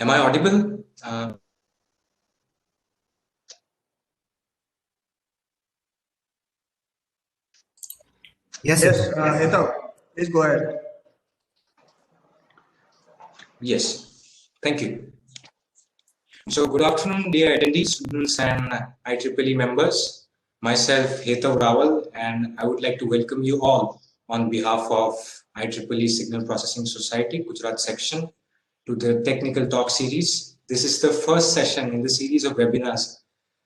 Am I audible? Yes, Hitav, please go ahead. Yes, thank you. So good afternoon, dear attendees, students and IEEE members. Myself, Hetav Rawal, and I would like to welcome you all on behalf of IEEE Signal Processing Society, Gujarat section, to the Technical Talk series. This is the first session in the series of webinars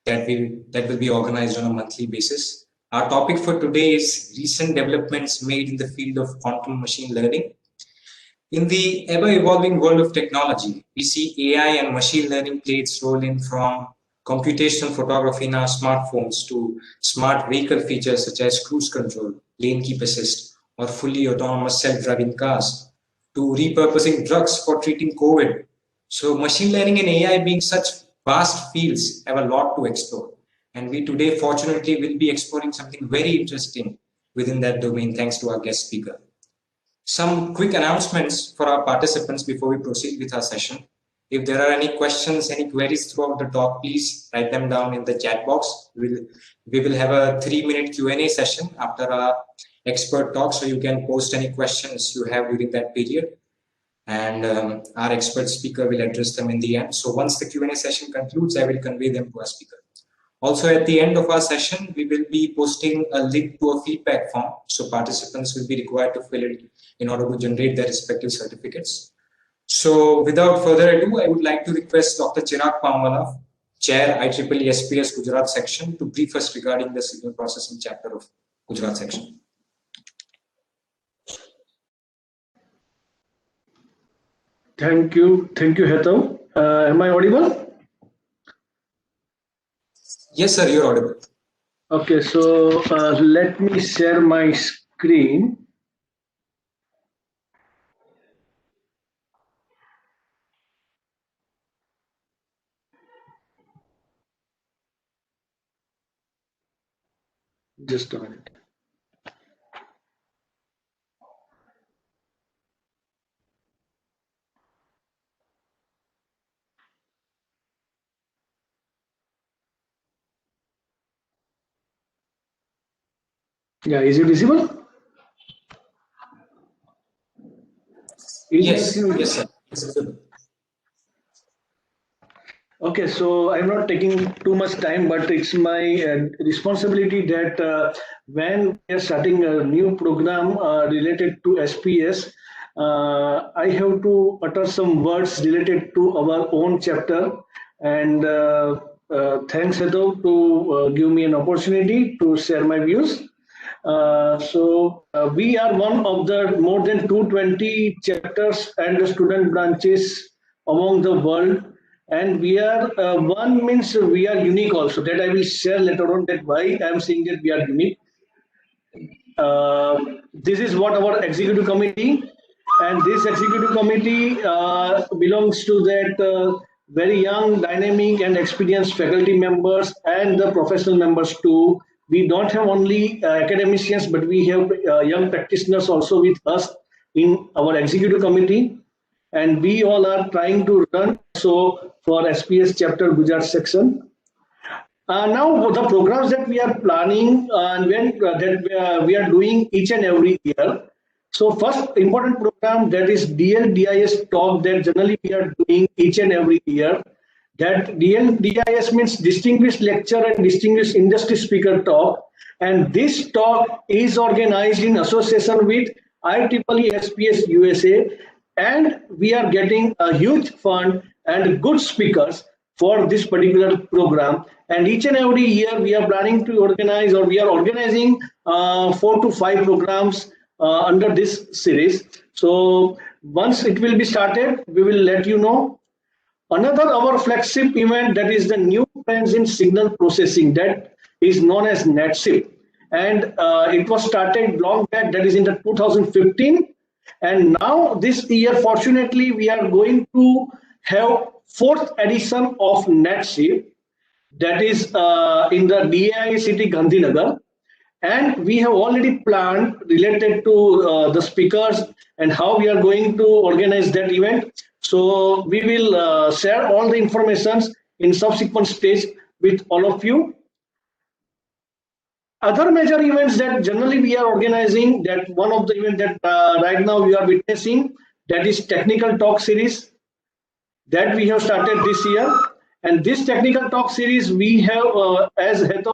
that will be organized on a monthly basis. Our topic for today is recent developments made in the field of quantum machine learning. In the ever-evolving world of technology, we see AI and machine learning play its role in from computational photography in our smartphones to smart vehicle features such as cruise control, lane keep assist, or fully autonomous self-driving cars, to repurposing drugs for treating COVID. So machine learning and AI being such vast fields have a lot to explore. And we today, fortunately, will be exploring something very interesting within that domain thanks to our guest speaker. Some quick announcements for our participants before we proceed with our session. If there are any questions, any queries throughout the talk, please write them down in the chat box. We will have a 3-minute Q&A session after our expert talk, so you can post any questions you have during that period. And our expert speaker will address them in the end. So once the Q&A session concludes, I will convey them to our speaker. Also, at the end of our session, we will be posting a link to a feedback form. So participants will be required to fill it in order to generate their respective certificates. So without further ado, I would like to request Dr. Chirag Pamwala, Chair IEEE SPS Gujarat section, to brief us regarding the signal processing chapter of Gujarat section. Thank you, Hetav. Am I audible? Yes, sir, you're audible. Okay, so let me share my screen. Just a minute. Yeah, is it visible? Yes, sir. Okay, so I'm not taking too much time, but it's my responsibility that when we are starting a new program related to SPS, I have to utter some words related to our own chapter. And thanks, Hedo, to give me an opportunity to share my views. We are one of the more than 220 chapters and student branches among the world, and we are one means we are unique also. That I will share later on that why I am saying that we are unique. This is what our executive committee, and this executive committee belongs to that very young, dynamic, and experienced faculty members and the professional members too. We don't have only academicians, but we have young practitioners also with us in our executive committee, and we all are trying to run so for SPS chapter Gujarat section. Now the programs that we are planning and that we are doing each and every year. So first important program, that is DLDIS talk, that generally we are doing each and every year. That DLDIS means Distinguished Lecture and Distinguished Industry Speaker talk, and this talk is organized in association with IEEE SPS USA, and we are getting a huge fund and good speakers for this particular program. And each and every year we are planning to organize, or we are organizing 4 to 5 programs under this series. So once it will be started, we will let you know. Another our flagship event, that is the new trends in signal processing, that is known as NetSIP, and it was started long back, that is in the 2015, and now this year fortunately we are going to have 4th edition of NetSIP, that is in the DAI city Gandhinagar, and we have already planned related to the speakers and how we are going to organize that event. So we will share all the informations in subsequent stage with all of you. Other major events that generally we are organizing, that one of the events that right now we are witnessing, that is technical talk series that we have started this year. And this technical talk series we have, as Heto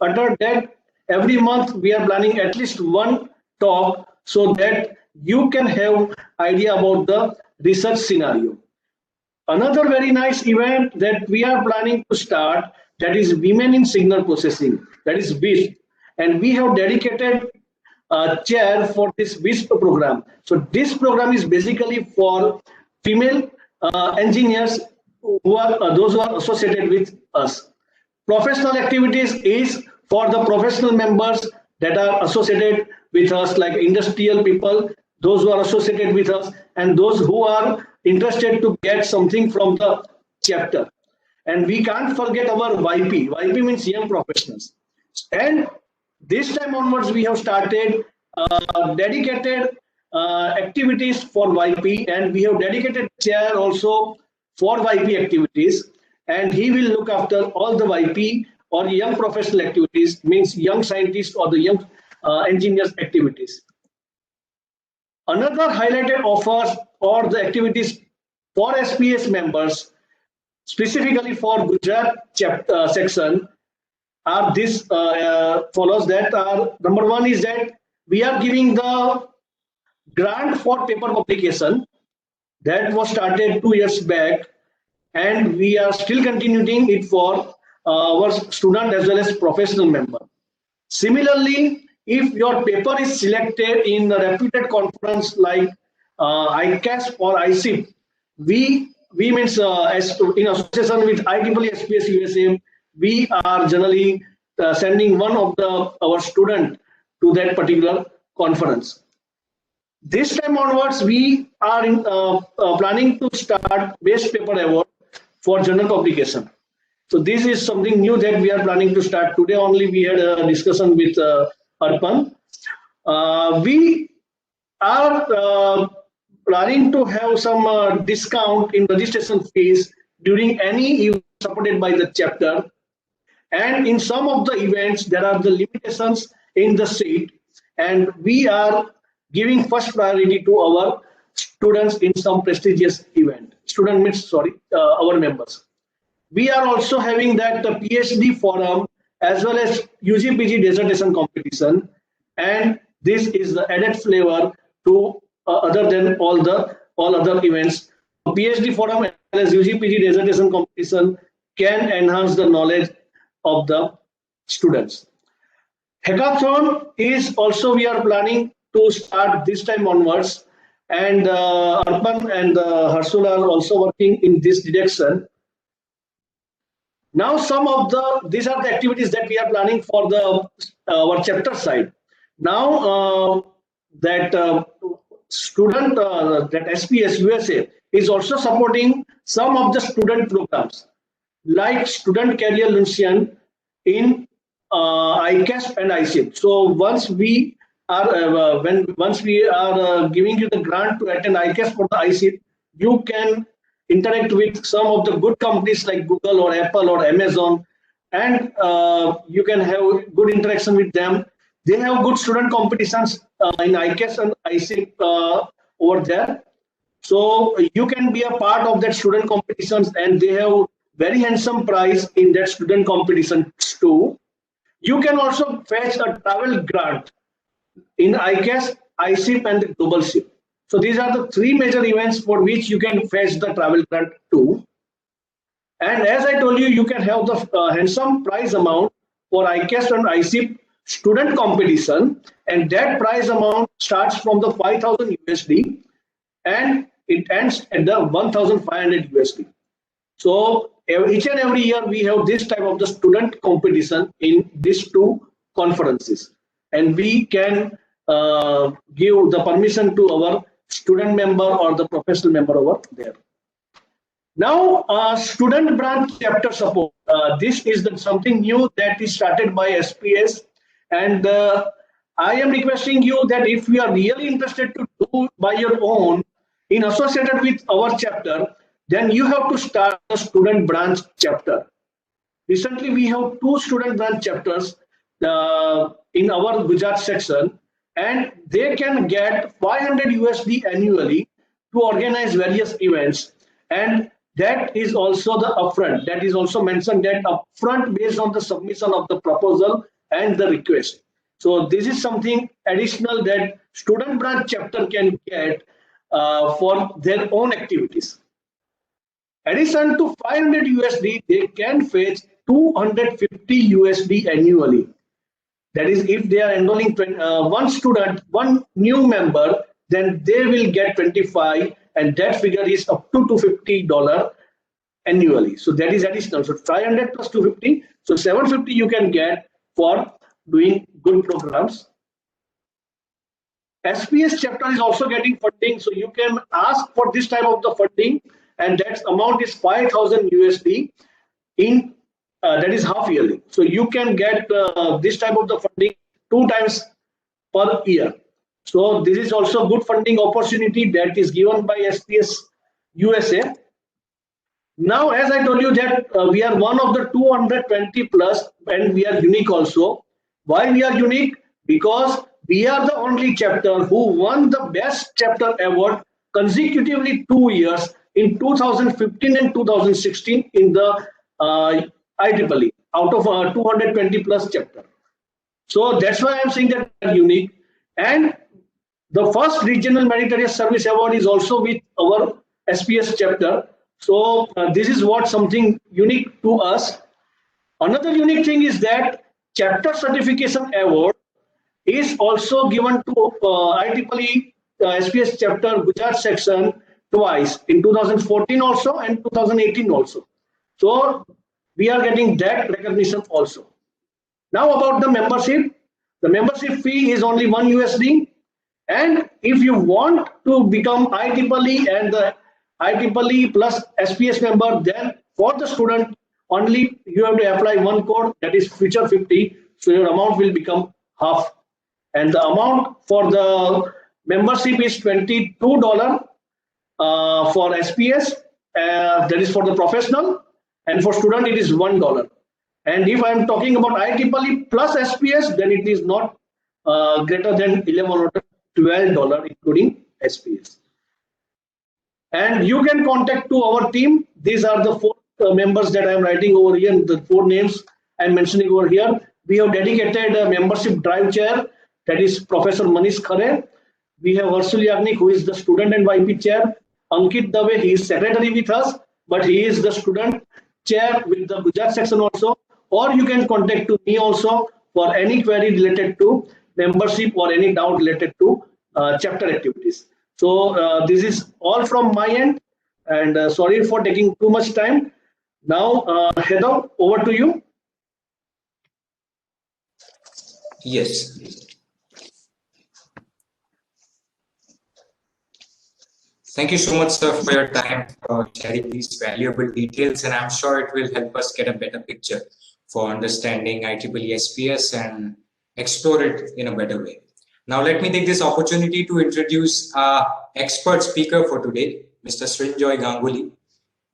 uttered, that every month we are planning at least one talk so that you can have idea about the research scenario. Another very nice event that we are planning to start, that is Women in Signal Processing, that is WISP. And we have dedicated a chair for this WISP program. So this program is basically for female engineers who are those who are associated with us. Professional activities is for the professional members that are associated with us, like industrial people, those who are associated with us, and those who are interested to get something from the chapter. And we can't forget our YP. YP means young professionals. And this time onwards, we have started dedicated activities for YP, and we have dedicated chair also for YP activities. And he will look after all the YP or young professional activities, means young scientists or the young engineers activities. Another highlighted offers or the activities for SPS members, specifically for Gujarat chapter section, are this follows that are number one is that we are giving the grant for paper publication that was started 2 years back, and we are still continuing it for our student as well as professional member. Similarly, if your paper is selected in a reputed conference like ICASP or ICIP, we means as in association with IEEE SPS USA, we are generally sending one of our student to that particular conference. This time onwards, we are planning to start best paper award for journal publication. So this is something new that we are planning to start. Today only we had a discussion with Arpan. We are planning to have some discount in registration fees during any event supported by the chapter. And in some of the events, there are the limitations in the seat, and we are giving first priority to our students in some prestigious event. Student means, sorry, our members. We are also having that the PhD forum as well as UGPG dissertation competition, and this is the added flavor to other than all other events. PhD forum as well as UGPG dissertation competition can enhance the knowledge of the students. Hackathon is also we are planning to start this time onwards, and Arpan and Harshul are also working in this direction. Now these are the activities that we are planning for the our chapter side. Now that student that SPS USA is also supporting some of the student programs like Student Career Luncheon in ICASP and ICIP. So once we are giving you the grant to attend ICASP or the ICIP, you can interact with some of the good companies like Google or Apple or Amazon, and you can have good interaction with them. They have good student competitions in ICASP and ICIP over there. So you can be a part of that student competitions, and they have very handsome prize in that student competition too. You can also fetch a travel grant in ICASP, ICIP, and the Global SIP. So these are the three major events for which you can fetch the travel grant too. And as I told you, you can have the handsome prize amount for ICASP and ICIP student competition, and that prize amount starts from the 5,000 USD and it ends at the 1,500 USD. So each and every year we have this type of the student competition in these two conferences, and we can give the permission to our student member or the professional member over there. Now, student branch chapter support. This is something new that is started by SPS, and I am requesting you that if you are really interested to do by your own in associated with our chapter, then you have to start a student branch chapter. Recently, we have 2 student branch chapters in our Gujarat section, and they can get 500 USD annually to organize various events. And that is also the upfront. That is also mentioned that upfront based on the submission of the proposal and the request. So this is something additional that student branch chapter can get for their own activities. Addition to 500 USD, they can fetch 250 USD annually. That is, if they are enrolling one student, one new member, then they will get 25, and that figure is up to $250 annually. So that is additional. So 500 plus 250, so 750 you can get for doing good programs. SPS chapter is also getting funding, so you can ask for this type of the funding, and that amount is 5,000 USD in that is half yearly. So you can get this type of the funding 2 times per year. So this is also good funding opportunity that is given by SPS USA. Now, as I told you that we are one of the 220 plus, and we are unique also. Why we are unique? Because we are the only chapter who won the best chapter award consecutively 2 years in 2015 and 2016 in the IEEE out of 220 plus chapter. So that's why I'm saying that we are unique. And the first regional meritorious service award is also with our SPS chapter. So this is what something unique to us. Another unique thing is that chapter certification award is also given to IEEE SPS chapter Gujarat section twice, in 2014 also and 2018 also. So we are getting that recognition also. Now about the membership. The membership fee is only 1 USD. And if you want to become IEEE and the IEEE plus SPS member, then for the student only you have to apply one code, that is Future 50. So your amount will become half. And the amount for the membership is $22 for SPS, that is for the professional, and for student it is $1. And if I am talking about IEEE plus SPS, then it is not greater than $11 or $12, including SPS. And you can contact to our team. These are the 4 members that I am writing over here, the 4 names I am mentioning over here. We have dedicated a membership drive chair, that is Professor Manish Khare. We have Arsul Yagnik, who is the student and YP chair. Ankit Dave, he is secretary with us, but he is the student chair with the Gujarat section also. Or you can contact to me also for any query related to membership or any doubt related to chapter activities. So this is all from my end, and sorry for taking too much time. Now, Heather, over to you. Yes. Thank you so much, sir, for your time for sharing these valuable details, and I'm sure it will help us get a better picture for understanding IEEE SPS and explore it in a better way. Now, let me take this opportunity to introduce our expert speaker for today, Mr. Srinjoy Ganguly.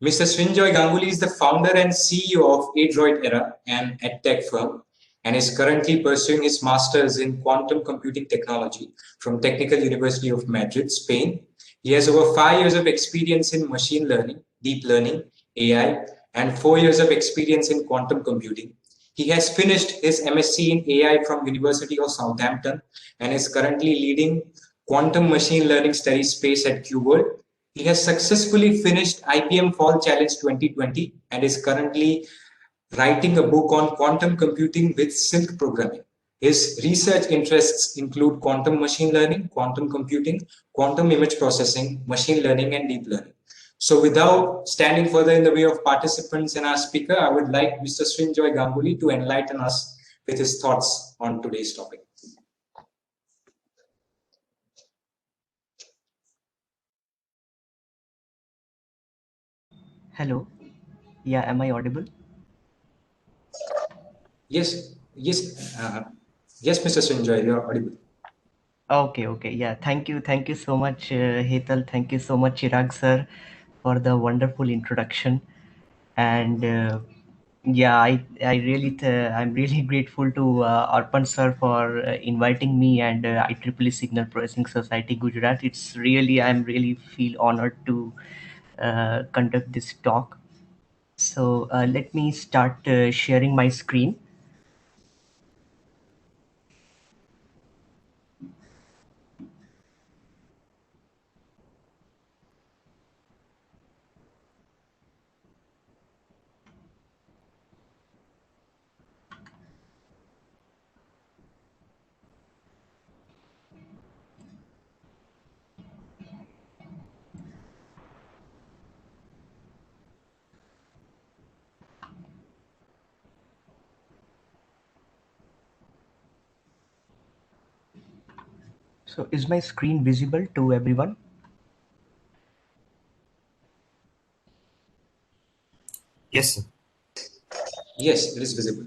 Mr. Srinjoy Ganguly is the founder and CEO of Adroit Era, an edtech firm, and is currently pursuing his master's in quantum computing technology from Technical University of Madrid, Spain. He has over 5 years of experience in machine learning, deep learning, AI, and 4 years of experience in quantum computing. He has finished his MSc in AI from University of Southampton and is currently leading quantum machine learning studies space at QWorld. He has successfully finished IPM Fall Challenge 2020 and is currently writing a book on quantum computing with Silk programming. His research interests include quantum machine learning, quantum computing, quantum image processing, machine learning, and deep learning. So without standing further in the way of participants and our speaker, I would like Mr. Srinjoy Ganguly to enlighten us with his thoughts on today's topic. Hello. Yeah, am I audible? Yes, Mr. Srinjoy, you're audible. Okay. Yeah, thank you so much, Hetal. Thank you so much, Chirag sir, for the wonderful introduction. And yeah, I'm really grateful to Arpan sir for inviting me and IEEE Signal Processing Society Gujarat. I'm really feel honored to conduct this talk. So let me start sharing my screen. So is my screen visible to everyone? Yes, sir. Yes, it is visible.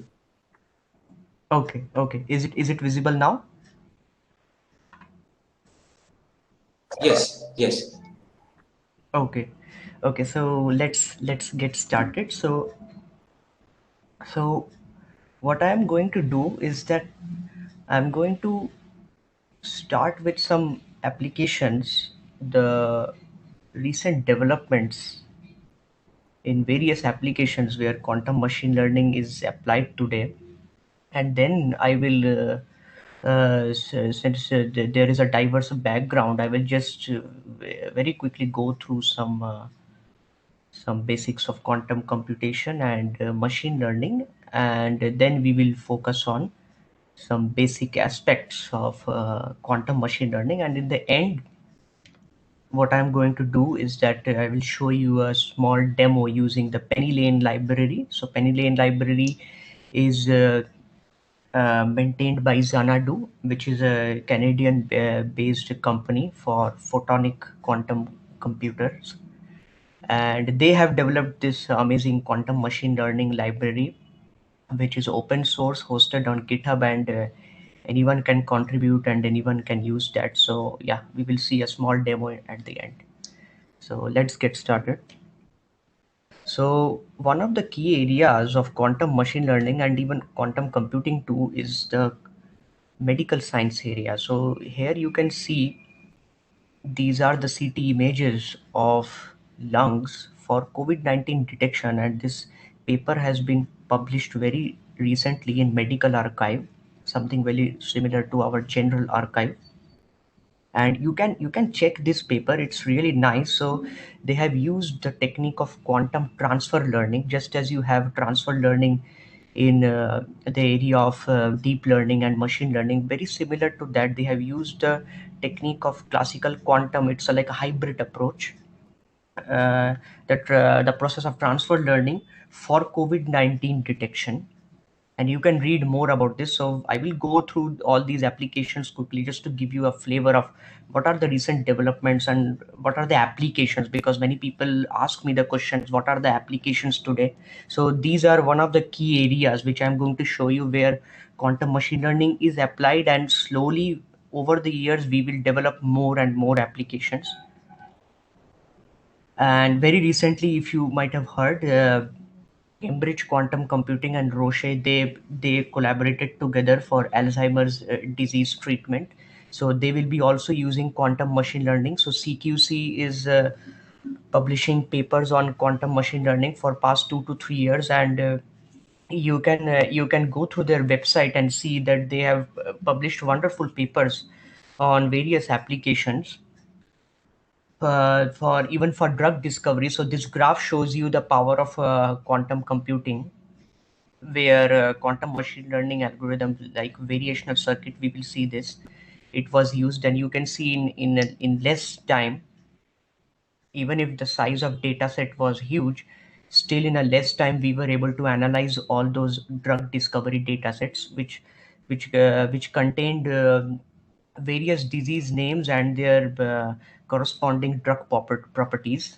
Okay. Is it visible now? Yes. Okay. So let's get started. So what I'm going to do is that I'm going to start with some applications, the recent developments in various applications where quantum machine learning is applied today, and then I will since there is a diverse background, I will just very quickly go through some basics of quantum computation and machine learning, and then we will focus on some basic aspects of quantum machine learning. And in the end, what I'm going to do is that I will show you a small demo using the PennyLane library. So PennyLane library is maintained by Xanadu, which is a Canadian based company for photonic quantum computers. And they have developed this amazing quantum machine learning library, which is open source, hosted on GitHub, and anyone can contribute and anyone can use that. So yeah, we will see a small demo at the end. So let's get started. So one of the key areas of quantum machine learning and even quantum computing too is the medical science area. So here you can see these are the CT images of lungs for COVID-19 detection, and this paper has been published very recently in Medical Archive, something very similar to our General Archive. And you can check this paper, it's really nice. So they have used the technique of quantum transfer learning, just as you have transfer learning in the area of deep learning and machine learning. Very similar to that, they have used the technique of classical quantum. It's like a hybrid approach, that the process of transfer learning for COVID-19 detection. And you can read more about this. So I will go through all these applications quickly just to give you a flavor of what are the recent developments and what are the applications, because many people ask me the questions, what are the applications today? So these are one of the key areas which I'm going to show you where quantum machine learning is applied, and slowly over the years we will develop more and more applications. And very recently, if you might have heard, Cambridge Quantum Computing and Roche, they collaborated together for Alzheimer's disease treatment. So they will be also using quantum machine learning. So CQC is publishing papers on quantum machine learning for past 2 to 3 years, and you can go through their website and see that they have published wonderful papers on various applications for even for drug discovery. So this graph shows you the power of quantum computing, where quantum machine learning algorithms like variational circuit, we will see this, it was used. And you can see in less time, even if the size of data set was huge, still in a less time we were able to analyze all those drug discovery data sets, which contained various disease names and their corresponding drug properties.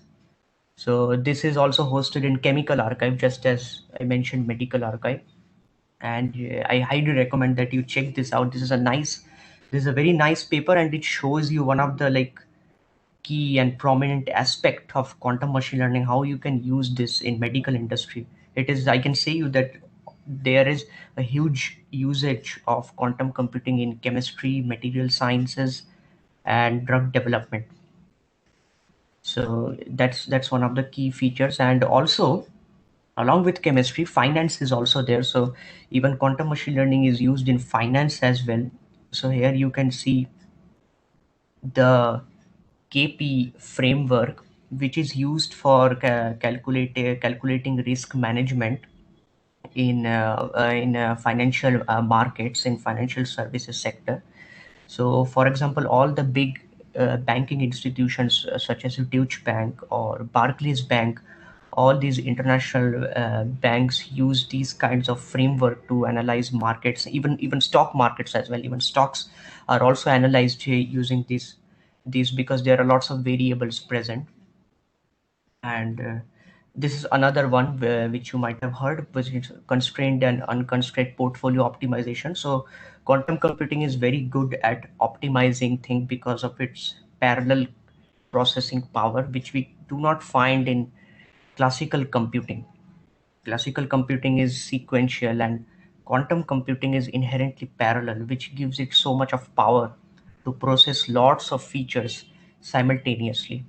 So this is also hosted in Chemical Archive, just as I mentioned Medical Archive. And I highly recommend that you check this out. This is a nice This is a very nice paper, and it shows you one of the key and prominent aspect of quantum machine learning, how you can use this in medical industry. It is, I can say you that there is a huge usage of quantum computing in chemistry, material sciences, and drug development. So that's one of the key features. And also, along with chemistry, finance is also there. So even quantum machine learning is used in finance as well. So here you can see the KP framework, which is used for calculating risk management in financial markets, in financial services sector. So, for example, all the big banking institutions such as Deutsche Bank or Barclays Bank, all these international banks use these kinds of framework to analyze markets, even stock markets as well. Even stocks are also analyzed using these because there are lots of variables present. And this is another one which you might have heard, which is constrained and unconstrained portfolio optimization. So quantum computing is very good at optimizing things because of its parallel processing power, which we do not find in classical computing. Classical computing is sequential, and quantum computing is inherently parallel, which gives it so much of power to process lots of features simultaneously.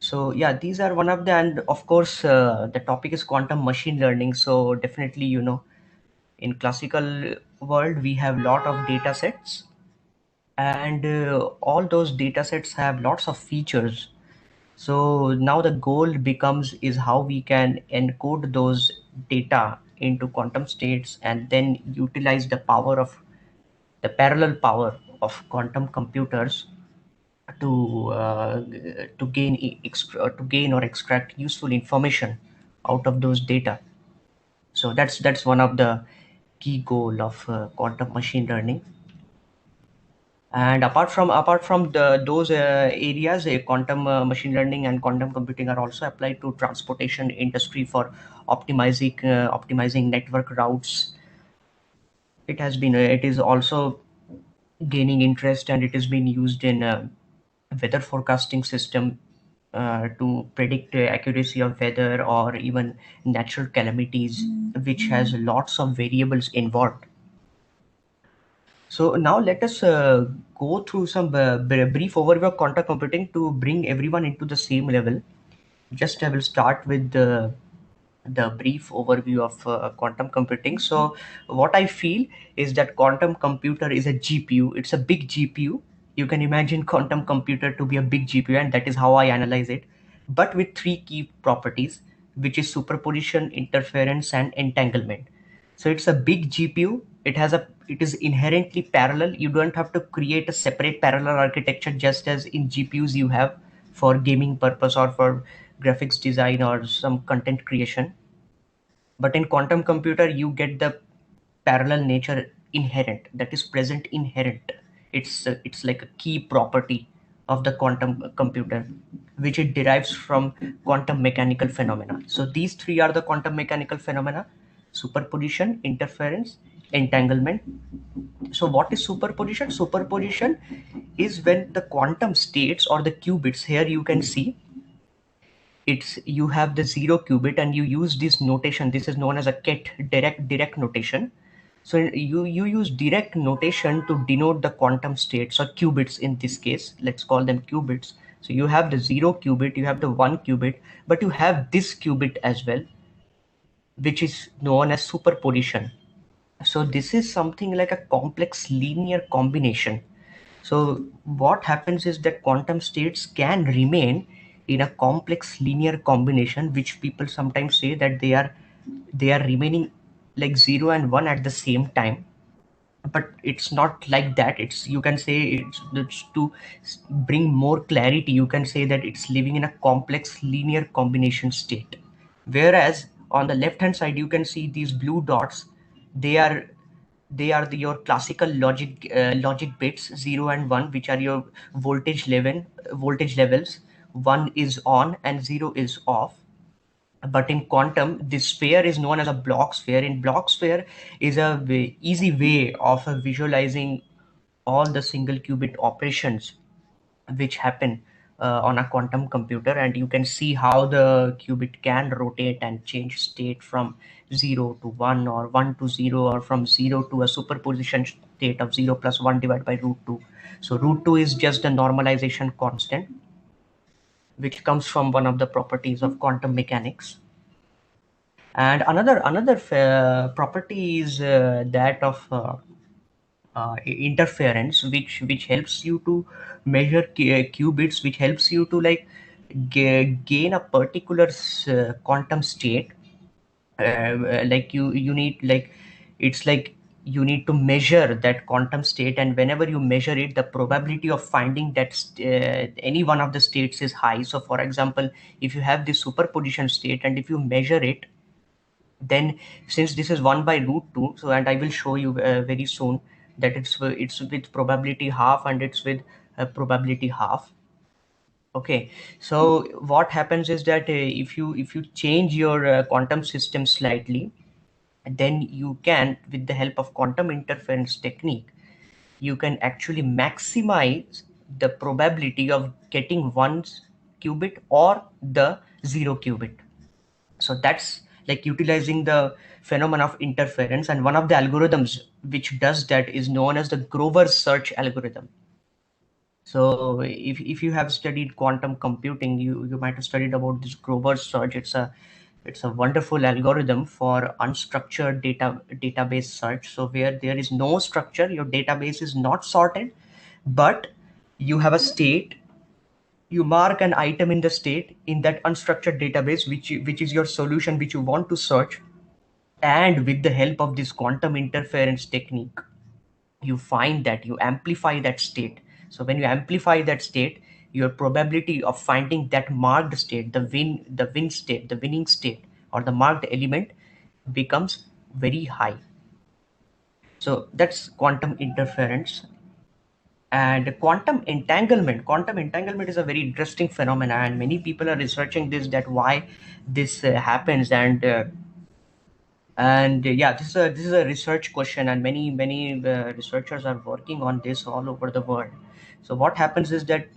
So yeah, these are one of the, and of course, the topic is quantum machine learning. So definitely, in classical world, we have lot of data sets, and all those data sets have lots of features. So now the goal becomes is how we can encode those data into quantum states and then utilize the parallel power of quantum computers to gain or extract useful information out of those data. So that's one of the key goal of quantum machine learning. And apart from those areas, quantum machine learning and quantum computing are also applied to transportation industry for optimizing network routes. It is also gaining interest, and it has been used in weather forecasting system to predict accuracy of weather or even natural calamities, which has lots of variables involved. So now let us go through some brief overview of quantum computing to bring everyone into the same level. Just I will start with the brief overview of quantum computing. So what I feel is that quantum computer is a GPU. It's a big GPU. You can imagine quantum computer to be a big GPU, and that is how I analyze it, but with three key properties, which is superposition, interference, and entanglement. So it's a big GPU. It is inherently parallel. You don't have to create a separate parallel architecture, just as in GPUs you have for gaming purpose or for graphics design or some content creation. But in quantum computer, you get the parallel nature inherent, that is present inherent. It's like a key property of the quantum computer, which it derives from quantum mechanical phenomena. So these three are the quantum mechanical phenomena: superposition, interference, entanglement. So what is superposition? Superposition is when the quantum states or the qubits, here you can see it's you have the zero qubit, and you use this notation. This is known as a ket, direct notation. So you use direct notation to denote the quantum states or qubits. In this case, let's call them qubits. So you have the zero qubit, you have the one qubit, but you have this qubit as well, which is known as superposition. So this is something like a complex linear combination. So what happens is that quantum states can remain in a complex linear combination, which people sometimes say that they are remaining like 0 and 1 at the same time. But it's not like that. It's, you can say, it's to bring more clarity, you can say that it's living in a complex linear combination state. Whereas on the left hand side, you can see these blue dots. They are your classical logic bits 0 and 1, which are your voltage levels. 1 is on and 0 is off. But in quantum, this sphere is known as a Bloch sphere. In Bloch sphere is a easy way of visualizing all the single qubit operations which happen on a quantum computer, and you can see how the qubit can rotate and change state from 0 to 1 or 1 to 0, or from 0 to a superposition state of 0 plus 1 divided by root 2. So root 2 is just a normalization constant which comes from one of the properties of quantum mechanics. And another property is that of interference, which helps you to measure qubits, which helps you to like gain a particular quantum state. Like you need, like, it's like you need to measure that quantum state, and whenever you measure it, the probability of finding that any one of the states is high. So for example, if you have this superposition state and if you measure it, then since this is 1 by root 2, so, and I will show you very soon that it's with probability half and it's with probability half. Okay, so what happens is that if you change your quantum system slightly, then you can, with the help of quantum interference technique, you can actually maximize the probability of getting one qubit or the 0 qubit. So that's like utilizing the phenomenon of interference, and one of the algorithms which does that is known as the Grover search algorithm. So if you have studied quantum computing, you might have studied about this Grover search. It's a wonderful algorithm for unstructured database search. So where there is no structure, your database is not sorted, but you have a state. You mark an item in the state in that unstructured database, which is your solution which you want to search. And with the help of this quantum interference technique, you find that you amplify that state. So when you amplify that state, your probability of finding that marked state, the winning state, or the marked element, becomes very high. So that's quantum interference. And quantum entanglement is a very interesting phenomena, and many people are researching this, that why this happens. And yeah, this is a research question, and many researchers are working on this all over the world. So what happens is that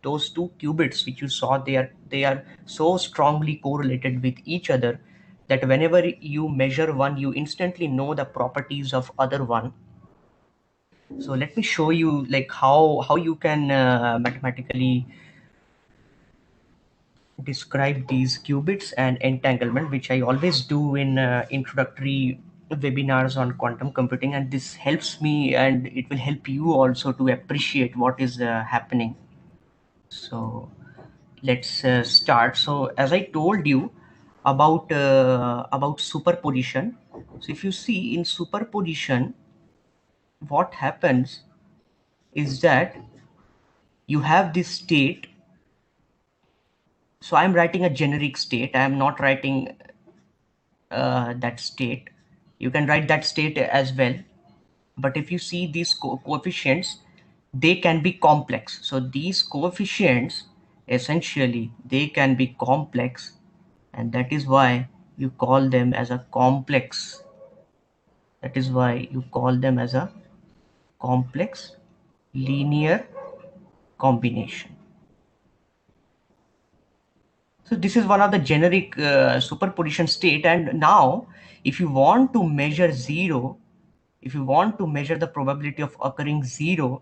those two qubits which you saw, they are so strongly correlated with each other that whenever you measure one, you instantly know the properties of other one. So let me show you like how you can mathematically describe these qubits and entanglement, which I always do in introductory webinars on quantum computing, and this helps me and it will help you also to appreciate what is happening. So let's start. So as I told you about superposition, so if you see in superposition, what happens is that you have this state. So I'm writing a generic state. I am not writing that state. You can write that state as well. But if you see these coefficients, they can be complex. So these coefficients, essentially, they can be complex. And that is why you call them as a complex. That is why you call them as a complex linear combination. So this is one of the generic superposition state. And now if you want to measure zero, if you want to measure the probability of occurring zero,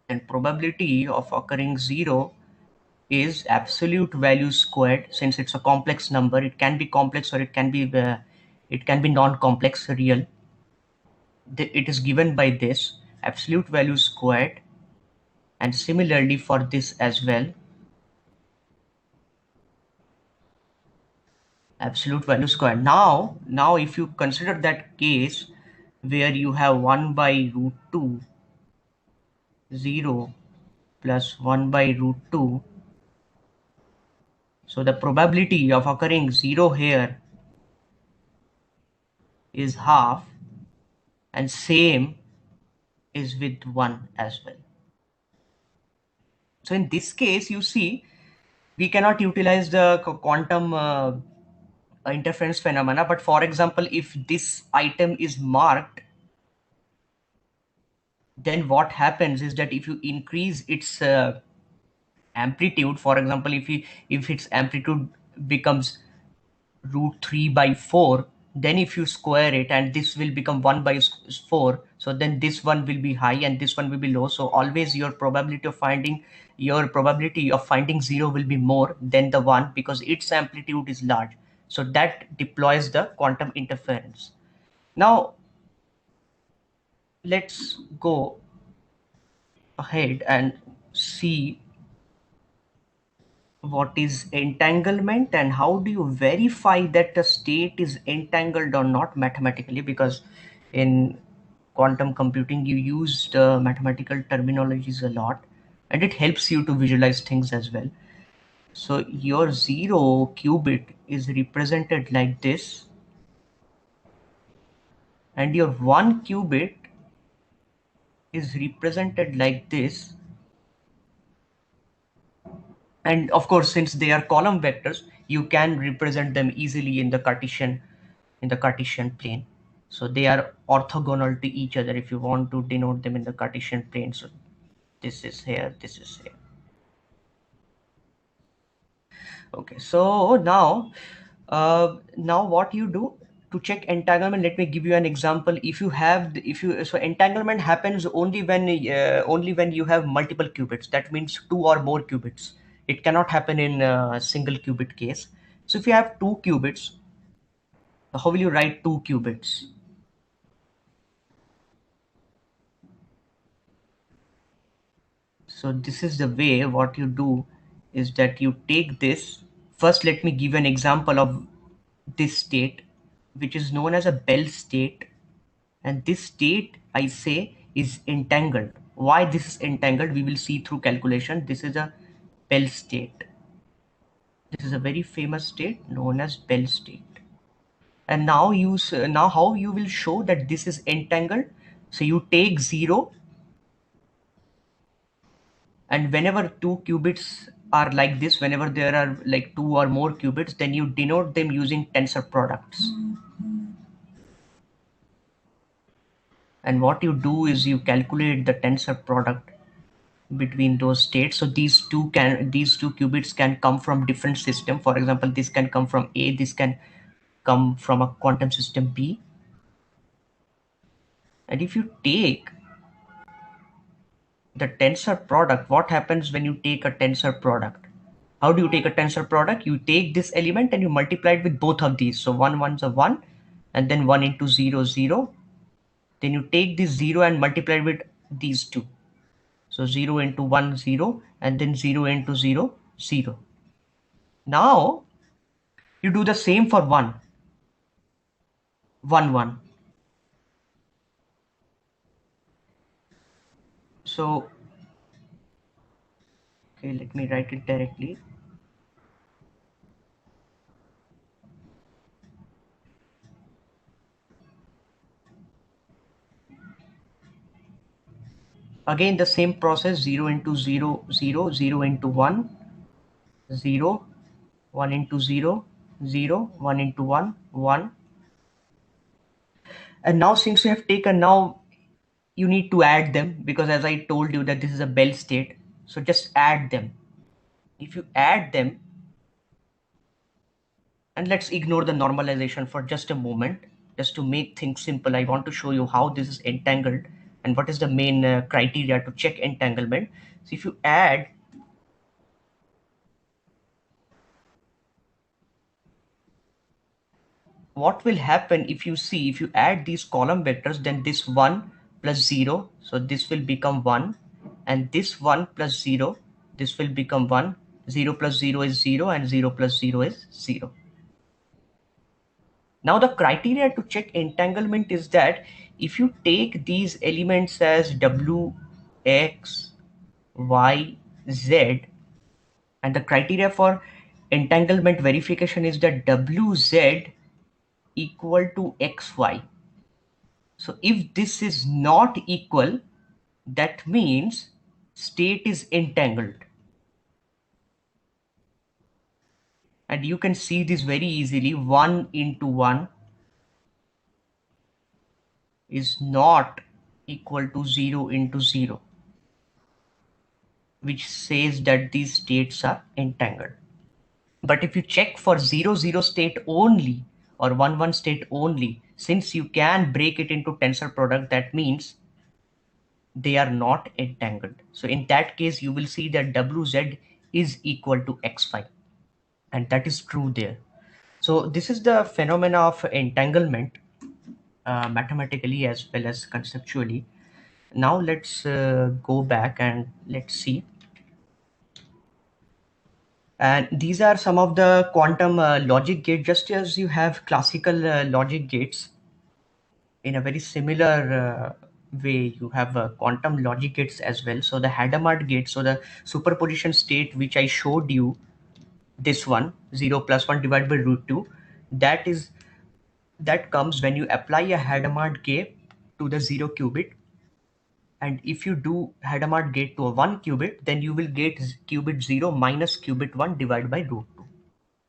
then probability of occurring zero is absolute value squared. Since it's a complex number, it can be complex or it can be non-complex real. It is given by this absolute value squared, and similarly for this as well, absolute value square. Now if you consider that case where you have 1 by root 2, 0 plus 1 by root 2, so the probability of occurring 0 here is half, and same is with 1 as well. So in this case, you see, we cannot utilize the quantum interference phenomena. But for example, if this item is marked then what happens is that if you increase its amplitude, for example, if its amplitude becomes root 3 by 4, then if you square it and this will become 1 by 4, so then this one will be high and this one will be low. So always your probability of finding 0 will be more than the 1 because its amplitude is large. So that deploys the quantum interference. Now let's go ahead and see what is entanglement and how do you verify that the state is entangled or not mathematically, because in quantum computing you use the mathematical terminologies a lot and it helps you to visualize things as well. So your 0 qubit is represented like this and your 1 qubit is represented like this. And of course, since they are column vectors, you can represent them easily in the Cartesian plane. So they are orthogonal to each other if you want to denote them in the Cartesian plane. So this is here, this is here. Okay, so now what you do to check entanglement, let me give you an example. If you have so entanglement happens only when you have multiple qubits. That means 2 or more qubits. It cannot happen in a single qubit case. So if you have 2 qubits, how will you write 2 qubits? So this is the way. What you do is that you take this. First, let me give an example of this state, which is known as a Bell state. And this state, I say, is entangled. Why this is entangled, we will see through calculation. This is a Bell state. This is a very famous state known as Bell state. And now now how you will show that this is entangled. So you take 0, and whenever 2 qubits are like this, whenever there are like 2 or more qubits, then you denote them using tensor products. And what you do is you calculate the tensor product between those states. So these two qubits can come from different system. For example, this can come from A, this can come from a quantum system B. And if you take the tensor product, what happens when you take a tensor product? How do you take a tensor product? You take this element and you multiply it with both of these. So 1 1's a 1, and then 1 into 0 0. Then you take this 0 and multiply it with these two. So 0 into 1 0, and then 0 into 0 0. Now you do the same for 1 1 1. So okay, let me write it directly. Again the same process, 0 into 0 0, 0 into 1 0, 1 into 0 0, 1 into 1 1. And now since you have taken, now you need to add them, because as I told you that this is a Bell state. So just add them. If you add them, and let's ignore the normalization for just a moment, just to make things simple, I want to show you how this is entangled and what is the main criteria to check entanglement. So if you add what will happen, if you add these column vectors, then this 1 plus 0, so this will become 1, and this 1 plus 0, this will become 1. 0 plus 0 is 0, and 0 plus 0 is 0. Now the criteria to check entanglement is that if you take these elements as W, X, Y, Z, and the criteria for entanglement verification is that WZ equal to XY. So if this is not equal, that means state is entangled. And you can see this very easily. 1 into 1 is not equal to 0 into 0, which says that these states are entangled. But if you check for 0, 0 state only or 1, 1 state only, since you can break it into tensor product, that means they are not entangled. So in that case, you will see that WZ is equal to X5, and that is true there. So this is the phenomena of entanglement, mathematically as well as conceptually. Now let's go back and let's see. And these are some of the quantum logic gates. Just as you have classical logic gates, in a very similar way, you have quantum logic gates as well. So the Hadamard gate, so the superposition state which I showed you, this one, 0 plus 1 divided by root 2, that comes when you apply a Hadamard gate to the 0 qubit. And if you do Hadamard gate to a 1 qubit, then you will get qubit 0 minus qubit 1 divided by root 2.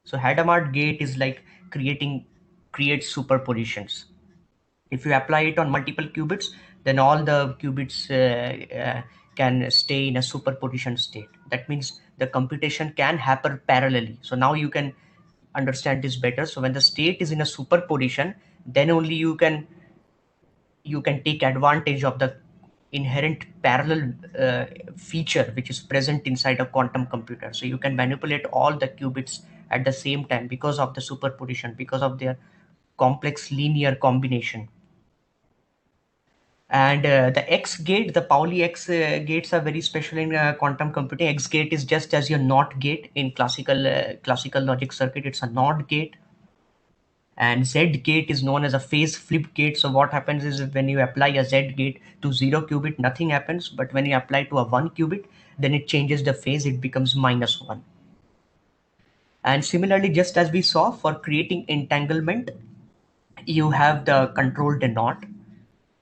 So Hadamard gate is like creates superpositions. If you apply it on multiple qubits, then all the qubits can stay in a superposition state. That means the computation can happen parallelly. So now you can understand this better. So when the state is in a superposition, then only you can take advantage of the inherent parallel feature which is present inside a quantum computer. So you can manipulate all the qubits at the same time because of the superposition, because of their complex linear combination. And the X gate, the Pauli X gates are very special in quantum computing. X gate is just as your NOT gate in classical logic circuit. It's a NOT gate. And Z gate is known as a phase flip gate. So what happens is when you apply a Z gate to 0 qubit, nothing happens. But when you apply to a 1 qubit, then it changes the phase. It becomes -1. And similarly, just as we saw for creating entanglement, you have the controlled knot.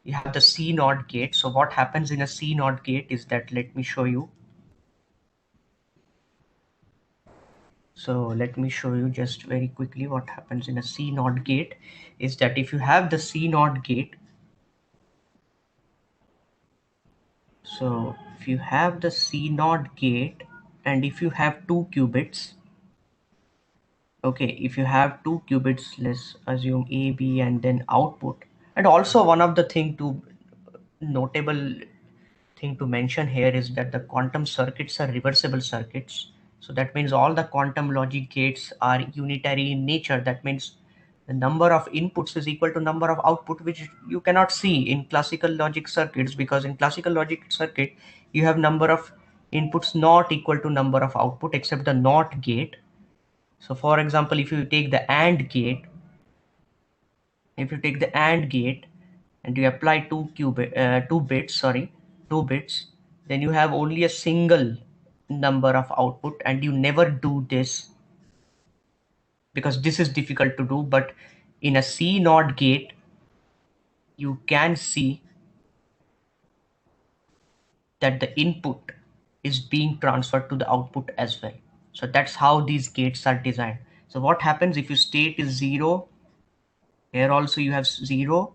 You have the C0 gate. So what happens in a C0 gate is that, let me show you. So let me show you just very quickly what happens in a C0 gate is that if you have the C0 gate, so if you have the C0 gate and if you have 2 qubits, okay, if you have 2 qubits, let's assume A, B, and then output. And also one of the notable thing to mention here is that the quantum circuits are reversible circuits. So that means all the quantum logic gates are unitary in nature. That means the number of inputs is equal to number of output, which you cannot see in classical logic circuits, because in classical logic circuit, you have number of inputs not equal to number of output except the NOT gate. So for example, if you take the AND gate, and you apply two bits, then you have only a single number of output, and you never do this because this is difficult to do. But in a C0 gate, you can see that the input is being transferred to the output as well. So that's how these gates are designed. So what happens if your state is 0, here also you have 0,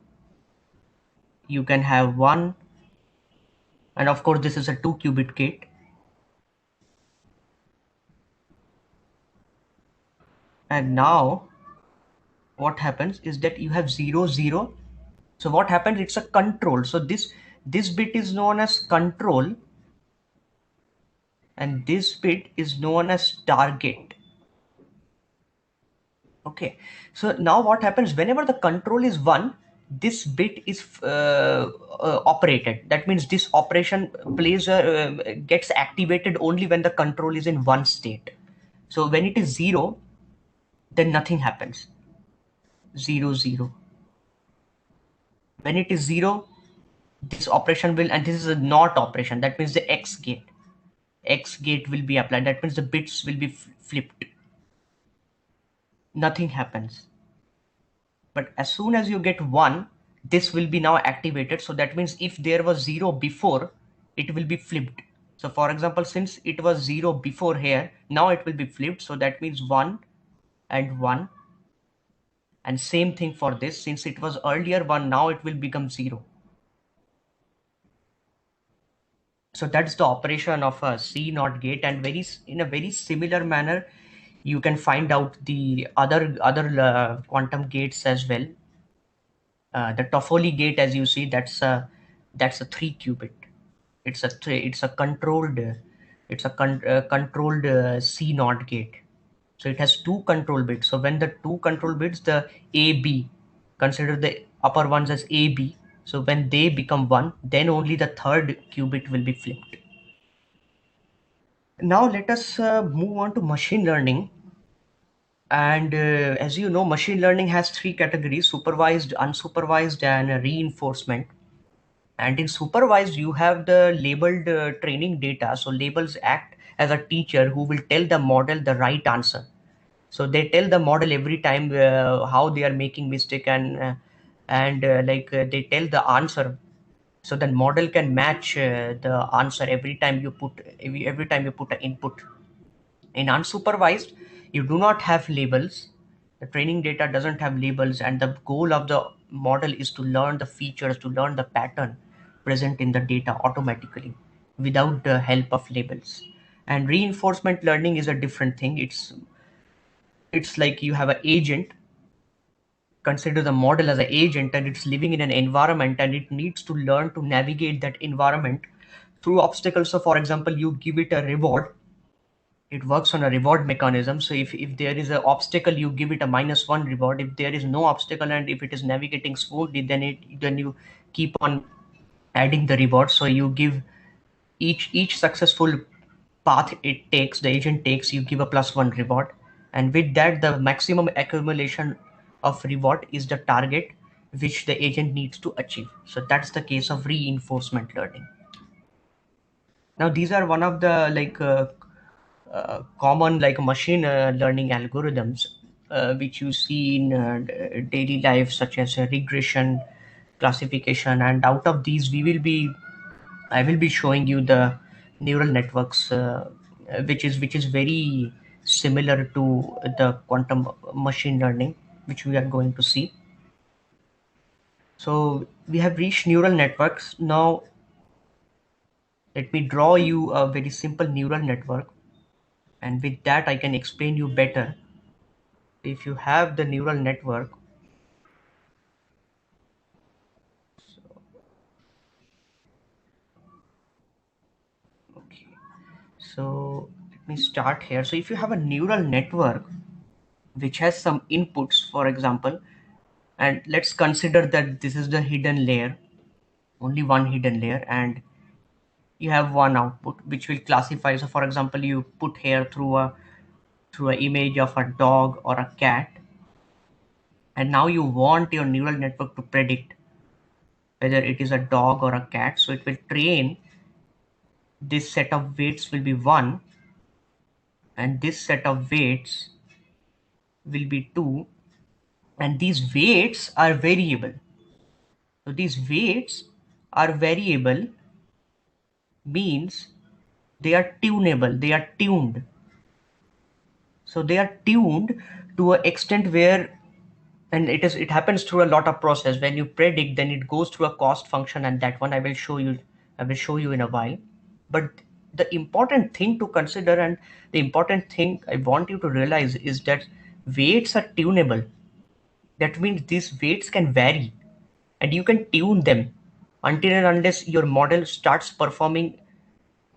you can have 1, and of course this is a 2 qubit gate. And now what happens is that you have 0, 0. So what happens, it's a control. So this bit is known as control, and this bit is known as target. Okay, so now what happens, whenever the control is 1, this bit is operated. That means this operation gets activated only when the control is in one state. So when it is 0, then nothing happens. 0, 0. When it is 0, this operation will, and this is a NOT operation. That means the X gate will be applied. That means the bits will be flipped. Nothing happens. But as soon as you get 1, this will be now activated. So that means if there was 0 before, it will be flipped. So for example, since it was 0 before here, now it will be flipped. So that means 1 and 1. And same thing for this, since it was earlier 1, now it will become 0. So that's the operation of a C NOT gate, and in a very similar manner, you can find out the other quantum gates as well. The Toffoli gate, as you see, that's a 3 qubit. It's a controlled controlled C NOT gate. So it has two control bits. So when the two control bits, the A B, consider the upper ones as A B. So when they become one, then only the third qubit will be flipped. Now let us move on to machine learning. And as you know, machine learning has three categories: supervised, unsupervised, and reinforcement. And in supervised, you have the labeled training data. So labels act as a teacher who will tell the model the right answer. So they tell the model every time how they are making mistake, and they tell the answer, so the model can match the answer every time you put an input. In unsupervised, you do not have labels. The training data doesn't have labels, and the goal of the model is to learn the features, to learn the pattern present in the data automatically without the help of labels. And reinforcement learning is a different thing. It's like you have an agent. Consider the model as an agent, and it's living in an environment, and it needs to learn to navigate that environment through obstacles. So for example, you give it a reward. It works on a reward mechanism. So if there is an obstacle, you give it a -1 reward. If there is no obstacle and if it is navigating smoothly, then you keep on adding the reward. So you give each successful path it takes, the agent takes, you give a +1 reward. And with that, the maximum accumulation of reward is the target which the agent needs to achieve. So that's the case of reinforcement learning. Now these are one of the common machine learning algorithms which you see in daily life, such as regression, classification. And out of these, I will be showing you the neural networks, which is very similar to the quantum machine learning, which we are going to see. So we have reached neural networks. Now let me draw you a very simple neural network, and with that I can explain you better. If you have the neural network, okay, so let me start here. So if you have a neural network which has some inputs, for example, and let's consider that this is the hidden layer, only one hidden layer, and you have one output which will classify. So for example, you put here through an image of a dog or a cat, and now you want your neural network to predict whether it is a dog or a cat. So it will train, this set of weights will be 1, and this set of weights will be 2, and these weights are variable. So these weights are variable means they are tunable, they are tuned. So they are tuned to an extent where, and it happens through a lot of process. When you predict, then it goes through a cost function, and that one I will show you in a while. But the important thing to consider, and the important thing I want you to realize, is that weights are tunable. That means these weights can vary, and you can tune them until and unless your model starts performing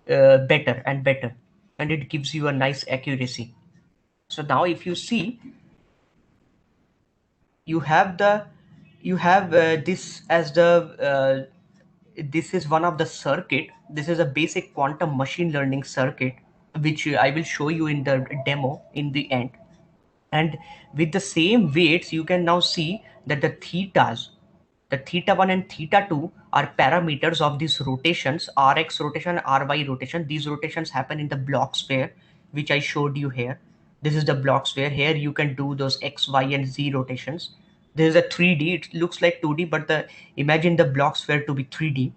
better and better, and it gives you a nice accuracy. So now if you see, you have this as the this is one of the circuit. This is a basic quantum machine learning circuit, which I will show you in the demo in the end. And with the same weights, you can now see that the thetas, the theta 1 and theta 2, are parameters of these rotations, rx rotation, ry rotation. These rotations happen in the block sphere, which I showed you here. This is the block sphere. Here you can do those x, y, and z rotations. This is a 3D. It looks like 2D, but imagine the block sphere to be 3D.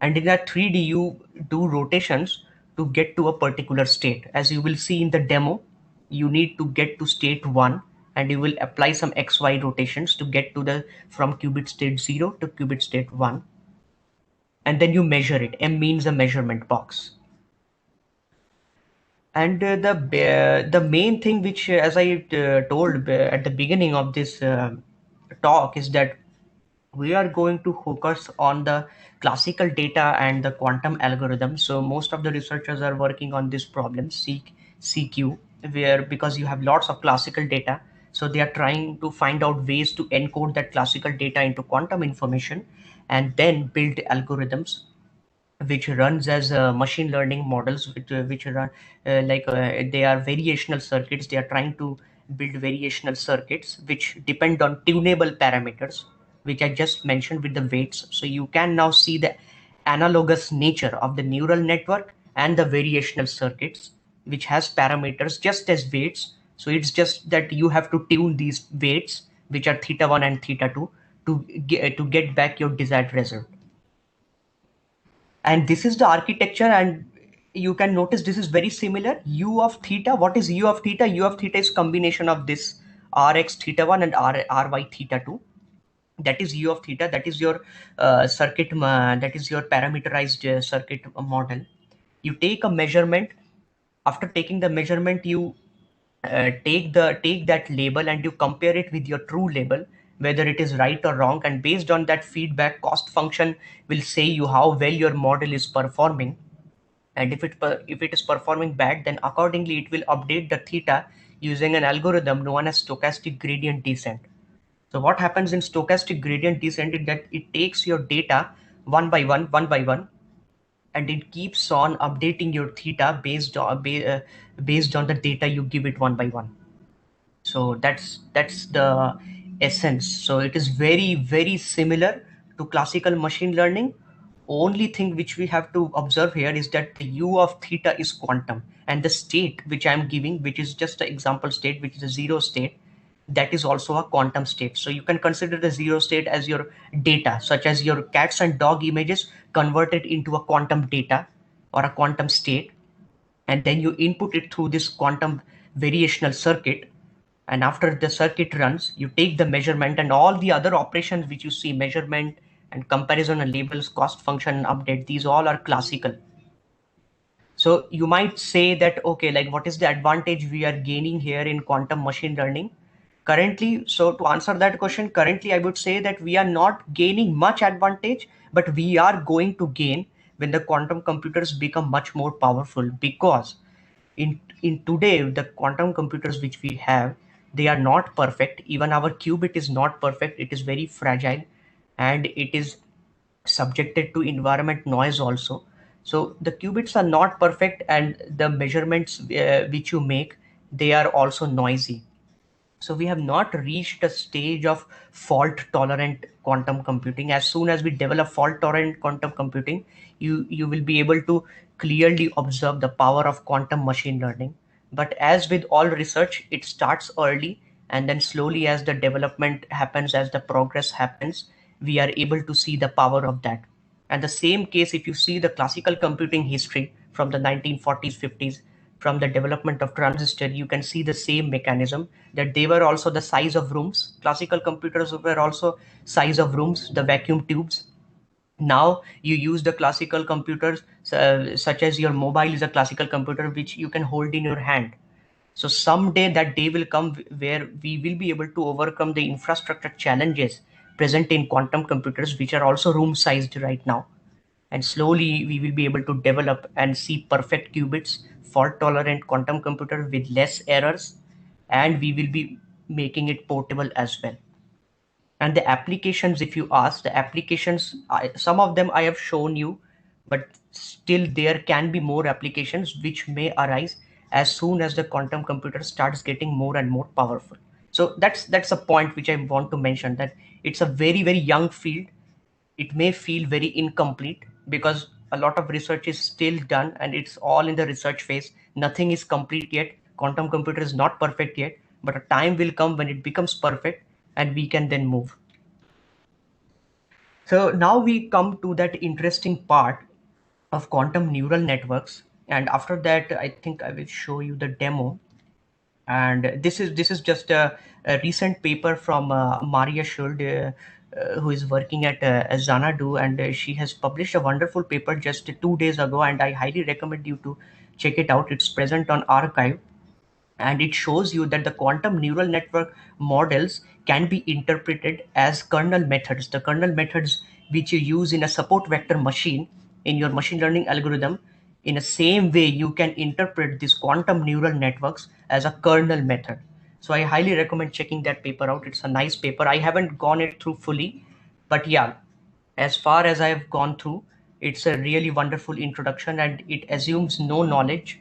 And in that 3D, you do rotations to get to a particular state. As you will see in the demo, you need to get to state 1, and you will apply some xy rotations to get to the from qubit state 0 to qubit state 1. and then you measure it. M means a measurement box. And the main thing which, as I told at the beginning of this talk, is that we are going to focus on the classical data and the quantum algorithm. So most of the researchers are working on this problem, CQ, where because you have lots of classical data, so they are trying to find out ways to encode that classical data into quantum information and then build algorithms which runs as machine learning models, which run they are variational circuits. They are trying to build variational circuits which depend on tunable parameters, which I just mentioned with the weights. So you can now see the analogous nature of the neural network and the variational circuits, which has parameters just as weights. So it's just that you have to tune these weights, which are theta 1 and theta 2, to get back your desired result. And this is the architecture, and you can notice this is very similar. U of theta, what is U of theta? U of theta is combination of this rx theta 1 and ry theta 2. That is U of theta. That is your that is your parameterized circuit model. You take a measurement. After taking the measurement, you take that label and you compare it with your true label, whether it is right or wrong, and based on that feedback, cost function will say you how well your model is performing. And if it is performing bad, then accordingly it will update the theta using an algorithm known as stochastic gradient descent. So what happens in stochastic gradient descent is that it takes your data one by one, and it keeps on updating your theta based on the data you give it one by one. So that's the essence. So it is very similar to classical machine learning. Only thing which we have to observe here is that the u of theta is quantum, and the state which I am giving, which is just an example state, which is a zero state, that is also a quantum state. So you can consider the zero state as your data, such as your cats and dog images converted into a quantum data or a quantum state, and then you input it through this quantum variational circuit. And after the circuit runs, you take the measurement, and all the other operations which you see, measurement and comparison and labels, cost function and update, these all are classical. So you might say that, okay, like what is the advantage we are gaining here in quantum machine learning currently? So to answer that question, currently I would say that we are not gaining much advantage, but we are going to gain when the quantum computers become much more powerful. Because in today, the quantum computers which we have, they are not perfect. Even our qubit is not perfect. It is very fragile, and it is subjected to environment noise also. So the qubits are not perfect, and the measurements which you make, they are also noisy. So we have not reached a stage of fault tolerant quantum computing. As soon as we develop fault tolerant quantum computing, you will be able to clearly observe the power of quantum machine learning. But as with all research, it starts early, and then slowly, as the development happens, as the progress happens, we are able to see the power of that. And the same case, if you see the classical computing history from the 1940s, 50s, from the development of transistor, you can see the same mechanism, that they were also the size of rooms. Classical computers were also size of rooms, the vacuum tubes. Now you use the classical computers, such as your mobile is a classical computer which you can hold in your hand. So someday that day will come where we will be able to overcome the infrastructure challenges present in quantum computers, which are also room sized right now. And slowly we will be able to develop and see perfect qubits, fault tolerant quantum computer with less errors, and we will be making it portable as well. And the applications, if you ask, the applications, some of them I have shown you, but still there can be more applications which may arise as soon as the quantum computer starts getting more and more powerful. So that's a point which I want to mention, that it's a very young field. It may feel very incomplete because a lot of research is still done and it's all in the research phase. Nothing is complete yet. Quantum computer is not perfect yet, but a time will come when it becomes perfect and we can then move. So now we come to that interesting part of quantum neural networks. And after that, I think I will show you the demo. And this is just a recent paper from Maria Schuld, who is working at Xanadu, and she has published a wonderful paper just 2 days ago, and I highly recommend you to check it out. It's present on arXiv, and it shows you that the quantum neural network models can be interpreted as kernel methods. The kernel methods which you use in a support vector machine in your machine learning algorithm, in the same way you can interpret these quantum neural networks as a kernel method. So I highly recommend checking that paper out. It's a nice paper. I haven't gone it through fully, but yeah, as far as I have gone through, it's a really wonderful introduction, and it assumes no knowledge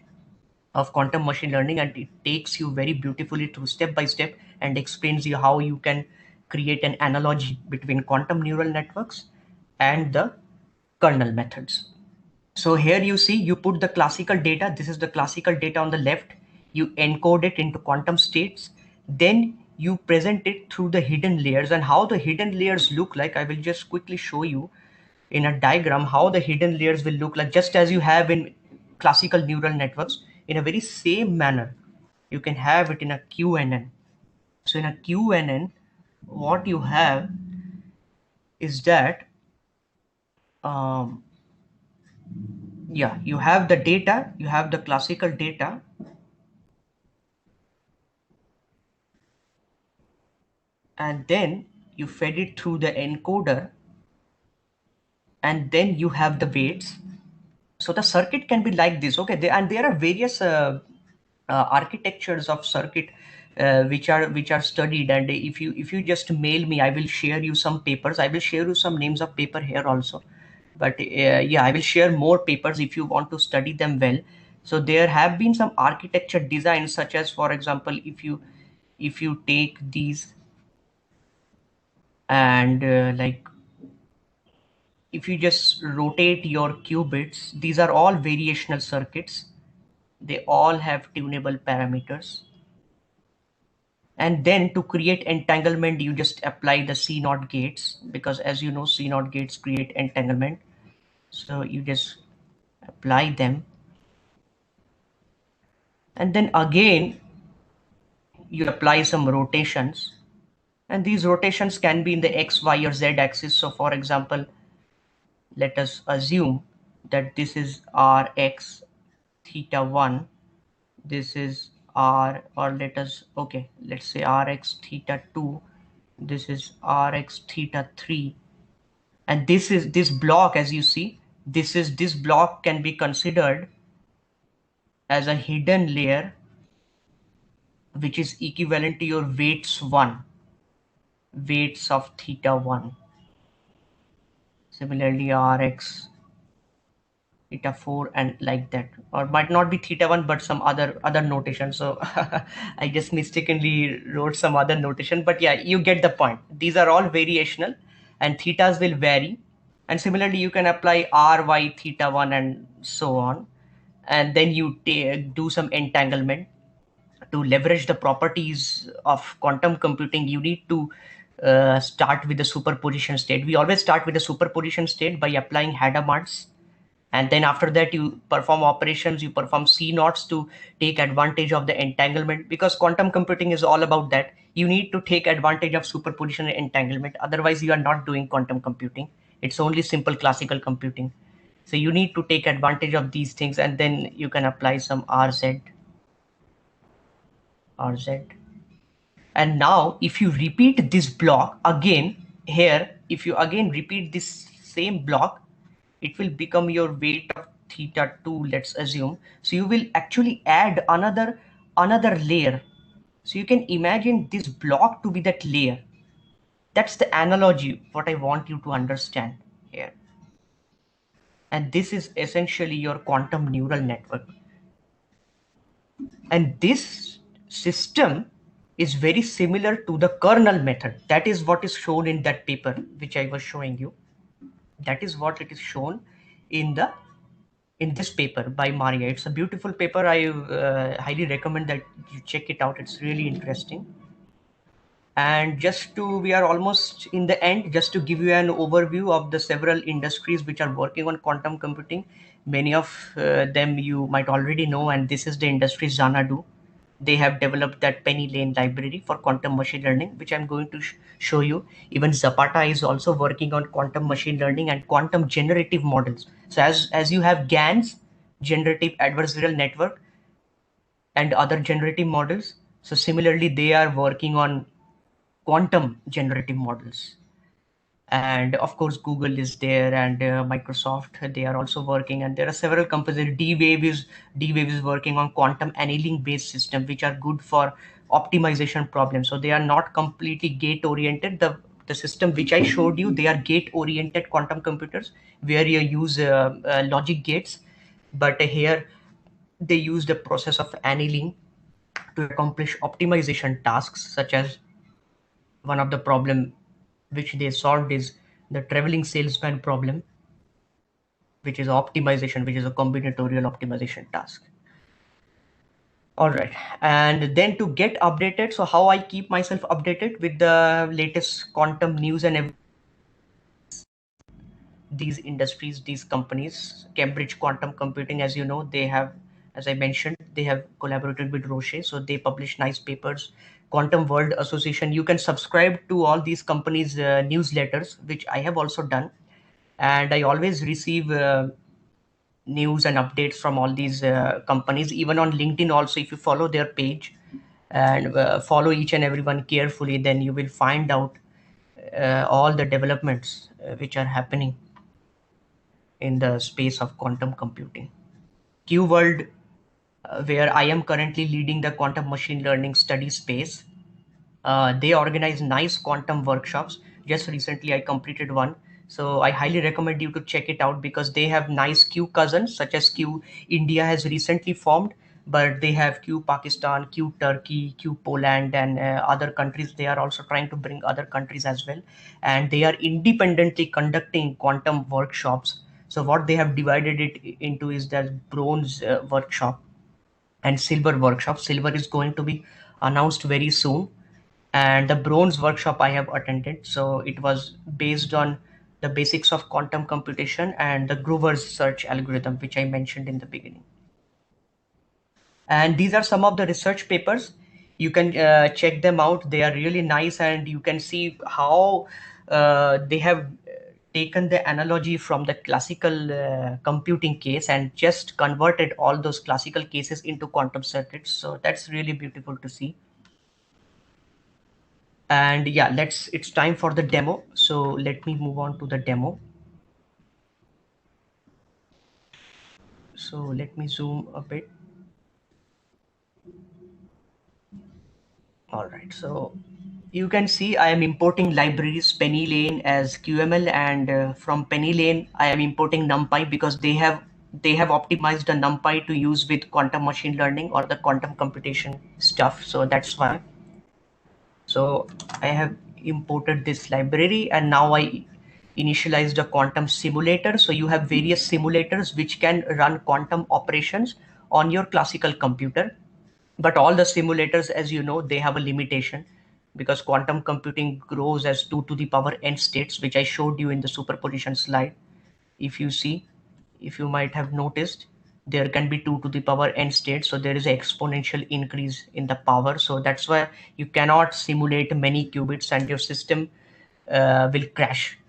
of quantum machine learning, and it takes you very beautifully through step by step and explains you how you can create an analogy between quantum neural networks and the kernel methods. So here you see, you put the classical data. This is the classical data on the left. You encode it into quantum states. Then you present it through the hidden layers, and how the hidden layers look like, I will just quickly show you in a diagram how the hidden layers will look like, just as you have in classical neural networks. In a very same manner, you can have it in a QNN. So in a QNN, what you have is that yeah, you have the data, you have the classical data, and then you fed it through the encoder, and then you have the weights. So the circuit can be like this. Okay, and there are various architectures of circuit which are studied, and if you just mail me, I will share you some papers. I will share you some names of paper here also, but yeah, I will share more papers if you want to study them well. So there have been some architecture designs, such as, for example, if you take these and like, if you just rotate your qubits, these are all variational circuits. They all have tunable parameters. And then to create entanglement, you just apply the CNOT gates, because as you know, CNOT gates create entanglement. So you just apply them. And then again, you apply some rotations. And these rotations can be in the X, Y, or Z axis. So for example, let us assume that this is Rx theta 1. This is R, or let's say Rx theta 2. This is Rx theta 3. And this block, as you see, this block can be considered as a hidden layer, which is equivalent to your weights of theta 1. Similarly, Rx theta 4, and like that, or might not be theta 1 but some other notation. So I just mistakenly wrote some other notation, but yeah, you get the point. These are all variational, and thetas will vary, and similarly you can apply ry theta 1 and so on, and then you do some entanglement. To leverage the properties of quantum computing, you need to start with the superposition state. We always start with the superposition state by applying Hadamard's, and then after that you perform operations, you perform CNOTs to take advantage of the entanglement, because quantum computing is all about that. You need to take advantage of superposition and entanglement, otherwise you are not doing quantum computing. It's only simple classical computing. So you need to take advantage of these things, and then you can apply some RZ. And now if you repeat this block again here, if you again repeat this same block, it will become your weight of theta 2, let's assume. So you will actually add another layer. So you can imagine this block to be that layer. That's the analogy what I want you to understand here. And this is essentially your quantum neural network. And this system is very similar to the kernel method. That is what is shown in that paper which I was showing you. That is what it is shown in this paper by Maria. It's a beautiful paper. I highly recommend that you check it out. It's really interesting. And we are almost in the end, just to give you an overview of the several industries which are working on quantum computing. Many of them you might already know, and this is the industry Xanadu. they have developed that Penny Lane library for quantum machine learning, which I'm going to show you. Even Zapata is also working on quantum machine learning and quantum generative models. So as you have GANs, generative adversarial network, and other generative models, so similarly they are working on quantum generative models. And of course Google is there, and Microsoft, they are also working, and there are several companies. D-Wave is working on quantum annealing based system, which are good for optimization problems. So they are not completely gate oriented. The system which I showed you, they are gate oriented quantum computers where you use logic gates, but here they use the process of annealing to accomplish optimization tasks, such as one of the problem which they solved is the traveling salesman problem, which is optimization, which is a combinatorial optimization task. All right, and then to get updated, so how I keep myself updated with the latest quantum news and these industries, these companies, Cambridge Quantum Computing, as you know, they have, as I mentioned, they have collaborated with Roche, so they publish nice papers. Quantum World Association, you can subscribe to all these companies' newsletters, which I have also done, and I always receive news and updates from all these companies. Even on LinkedIn, also, if you follow their page and follow each and everyone carefully, then you will find out all the developments which are happening in the space of quantum computing. QWorld, where I am currently leading the quantum machine learning study space, they organize nice quantum workshops. Just recently, I completed one. So I highly recommend you to check it out because they have nice Q cousins, such as Q India has recently formed, but they have Q Pakistan, Q Turkey, Q Poland, and other countries. They are also trying to bring other countries as well. And they are independently conducting quantum workshops. So what they have divided it into is the bronze workshop and silver workshop. Silver is going to be announced very soon, and the bronze workshop I have attended, so it was based on the basics of quantum computation and the Groover's search algorithm, which I mentioned in the beginning. And these are some of the research papers. You can check them out. They are really nice, and you can see how they have taken the analogy from the classical computing case and just converted all those classical cases into quantum circuits. So that's really beautiful to see. And yeah, it's time for the demo. So let me move on to the demo. So let me zoom a bit. All right, so you can see I am importing libraries Penny Lane as QML, and from Penny Lane I am importing NumPy because they have optimized the NumPy to use with quantum machine learning or the quantum computation stuff. So that's why. So I have imported this library, and now I initialized a quantum simulator. So you have various simulators which can run quantum operations on your classical computer. But all the simulators, as you know, they have a limitation because quantum computing grows as 2 to the power n states, which I showed you in the superposition slide. If you see, if you might have noticed, there can be 2 to the power n states, so there is an exponential increase in the power. So that's why you cannot simulate many qubits and your system will crash.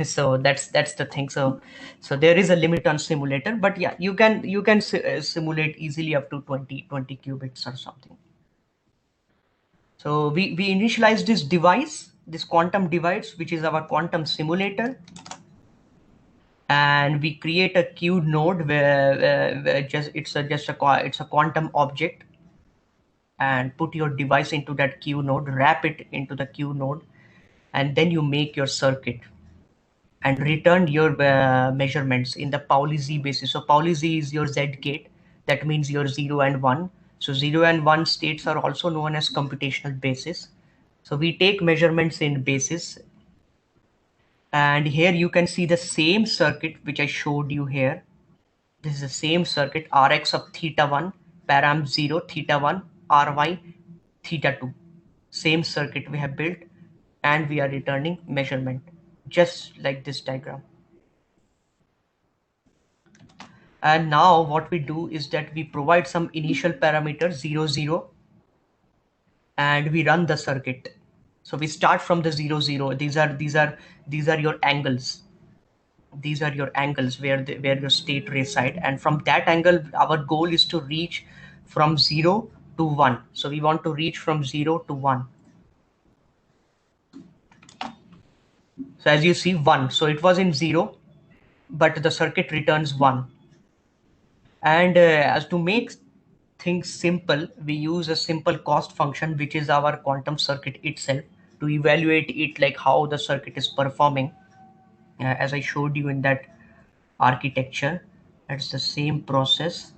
So that's the thing. So there is a limit on simulator, but yeah, you can simulate easily up to 20 qubits or something. So we initialize this device, this quantum device, which is our quantum simulator, and we create a queued node where just it's a quantum object, and put your device into that queue node, wrap it into the queue node, and then you make your circuit and return your measurements in the Pauli Z basis. So Pauli Z is your Z gate. That means your 0 and 1. So 0 and 1 states are also known as computational basis. So we take measurements in basis, and here you can see the same circuit which I showed you here. This is the same circuit, Rx of theta 1, param 0, theta 1, Ry, theta 2. Same circuit we have built, and we are returning measurement, just like this diagram. And now what we do is that we provide some initial parameters 0, 0, and we run the circuit. So we start from the 0 0. These are your angles. These are your angles where your state reside, and from that angle our goal is to reach from 0 to 1. So we want to reach from 0 to 1. So as you see, 1. So it was in 0, but the circuit returns 1. And as to make things simple, we use a simple cost function, which is our quantum circuit itself, to evaluate it, like how the circuit is performing. As I showed you in that architecture, it's the same process.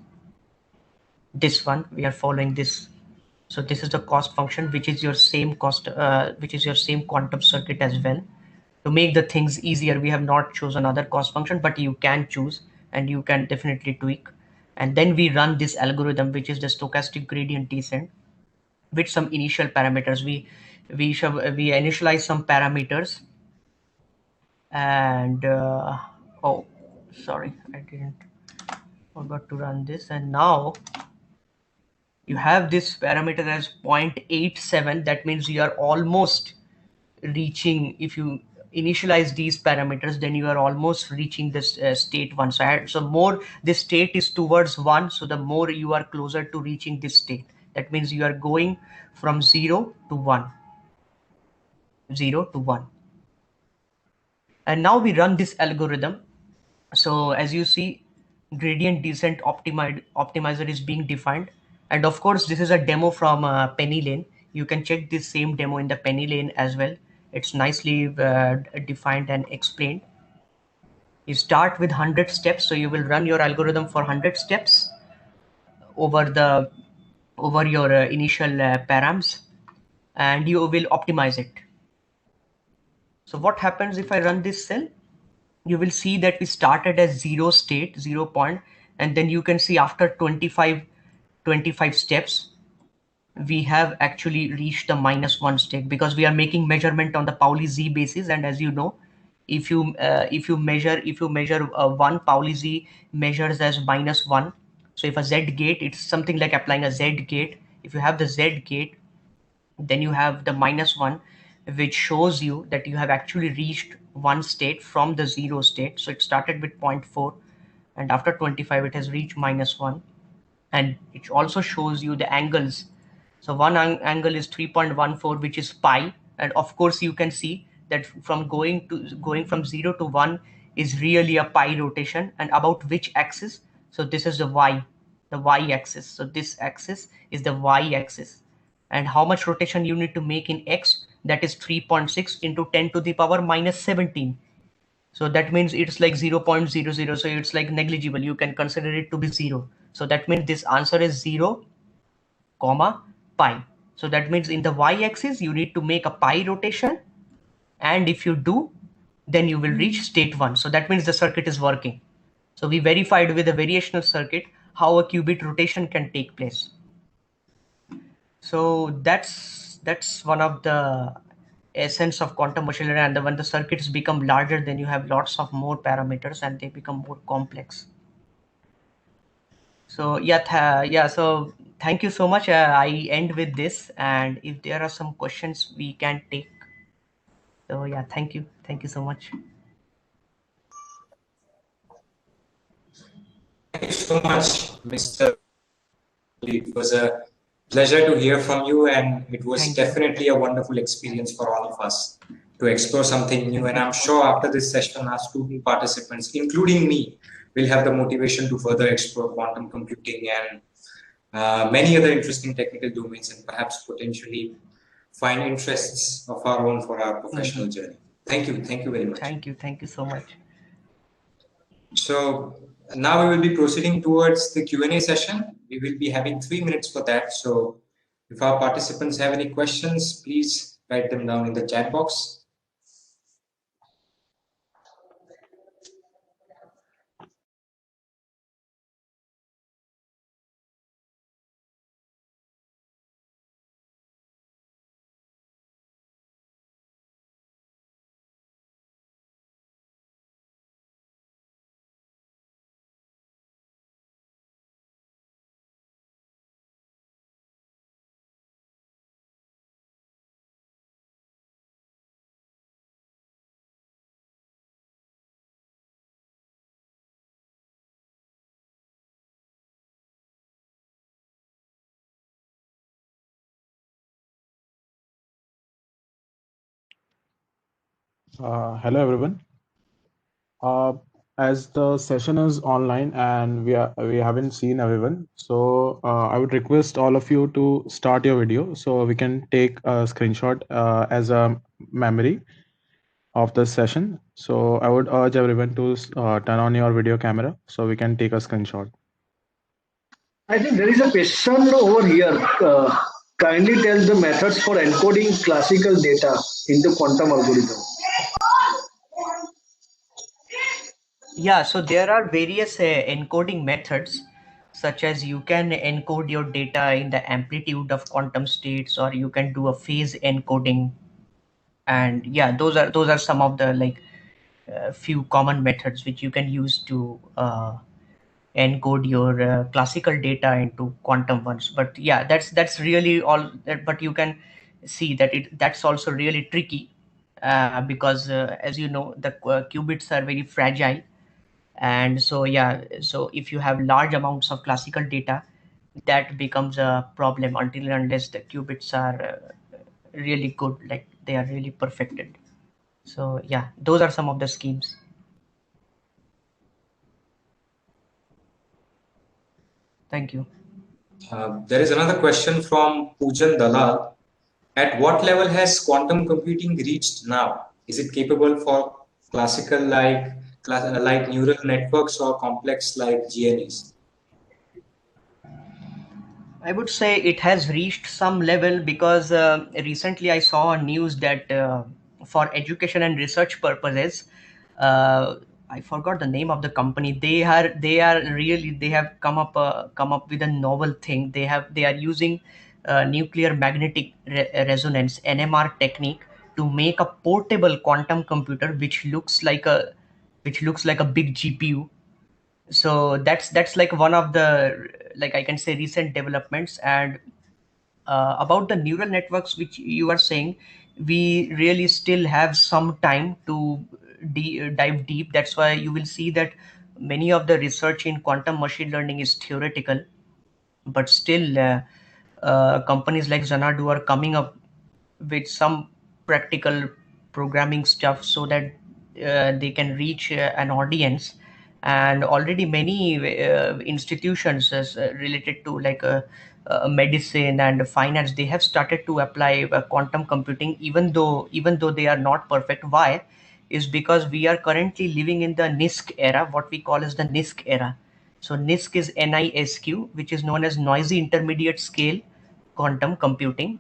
This one, we are following this. So this is the cost function, which is your same cost, which is your same quantum circuit as well. To make the things easier, we have not chosen another cost function, but you can choose and you can definitely tweak. And then we run this algorithm, which is the stochastic gradient descent, with some initial parameters. We initialize some parameters, and oh, sorry, I didn't forgot to run this. And now you have this parameter as 0.87. That means you are almost reaching. If you initialize these parameters, then you are almost reaching this state 1. So more this state is towards 1, so the more you are closer to reaching this state. That means you are going from 0 to 1, 0 to 1. And now we run this algorithm. So as you see, gradient descent optimizer is being defined. And of course, this is a demo from PennyLane. You can check this same demo in the PennyLane as well. It's nicely defined and explained. You start with 100 steps, so you will run your algorithm for 100 steps over your initial params, and you will optimize it. So what happens if I run this cell? You will see that we started as 0 state, 0 point, and then you can see after 25 steps, we have actually reached the -1 state, because we are making measurement on the Pauli Z basis. And as you know, if you measure 1, Pauli Z measures as -1. So if a Z gate, it's something like applying a Z gate. If you have the Z gate, then you have the -1, which shows you that you have actually reached one state from the 0 state. So it started with 0.4, and after 25 it has reached -1. And it also shows you the angles. So one angle is 3.14, which is pi. And of course you can see that from going from 0 to 1 is really a pi rotation. And about which axis? So this is the y axis. So this axis is the y axis. And how much rotation you need to make in x? That is 3.6 into 10 to the power -17. So that means it's like 0.00. So it's like negligible. You can consider it to be 0. So that means this answer is 0, comma, pi. So that means in the y-axis, you need to make a pi rotation. And if you do, then you will reach state 1. So that means the circuit is working. So we verified with a variational circuit how a qubit rotation can take place. So that's one of the essence of quantum machine learning. And when the circuits become larger, then you have lots of more parameters and they become more complex. So yeah, so thank you so much. I end with this, and if there are some questions we can take. So yeah, thank you so much. Thank you so much, Mr. It was a pleasure to hear from you, and it was Thank you. definitely a wonderful experience for all of us to explore something new. And I'm sure after this session, our student participants, including me, will have the motivation to further explore quantum computing and many other interesting technical domains, and perhaps potentially find interests of our own for our professional journey. Thank you very much. Thank you so much. So now we will be proceeding towards the Q&A session. We will be having 3 minutes for that. So if our participants have any questions, please write them down in the chat box. Hello everyone. As the session is online and we haven't seen everyone, so I would request all of you to start your video so we can take a screenshot as a memory of the session. So I would urge everyone to turn on your video camera so we can take a screenshot. I think there is a question over here. Kindly tell the methods for encoding classical data into quantum algorithm. Yeah, so there are various encoding methods, such as you can encode your data in the amplitude of quantum states, or you can do a phase encoding. And yeah, those are some of the few common methods which you can use to encode your classical data into quantum ones. But yeah, that's really all that. But you can see that that's also really tricky, because as you know, the qubits are very fragile. And so yeah, so if you have large amounts of classical data, that becomes a problem until and unless the qubits are really good, like they are really perfected. So yeah, those are some of the schemes. Thank you. There is another question from Poojan Dalal. At what level has quantum computing reached now? Is it capable for classical like neural networks or complex like GNAs? I would say it has reached some level, because recently I saw a news that for education and research purposes, uh, I forgot the name of the company. They have come up with a novel thing. They are using nuclear magnetic resonance (NMR) technique to make a portable quantum computer which looks like a big GPU. So that's like one of the, like I can say, recent developments. And about the neural networks which you are saying, we really still have some time to dive deep. That's why you will see that many of the research in quantum machine learning is theoretical, but still companies like Xanadu are coming up with some practical programming stuff so that they can reach an audience. And already many institutions related to medicine and finance, they have started to apply quantum computing, even though they are not perfect. Why? Is because we are currently living in the NISQ era, what we call as the NISQ era. So NISQ is NISQ, which is known as noisy intermediate scale quantum computing.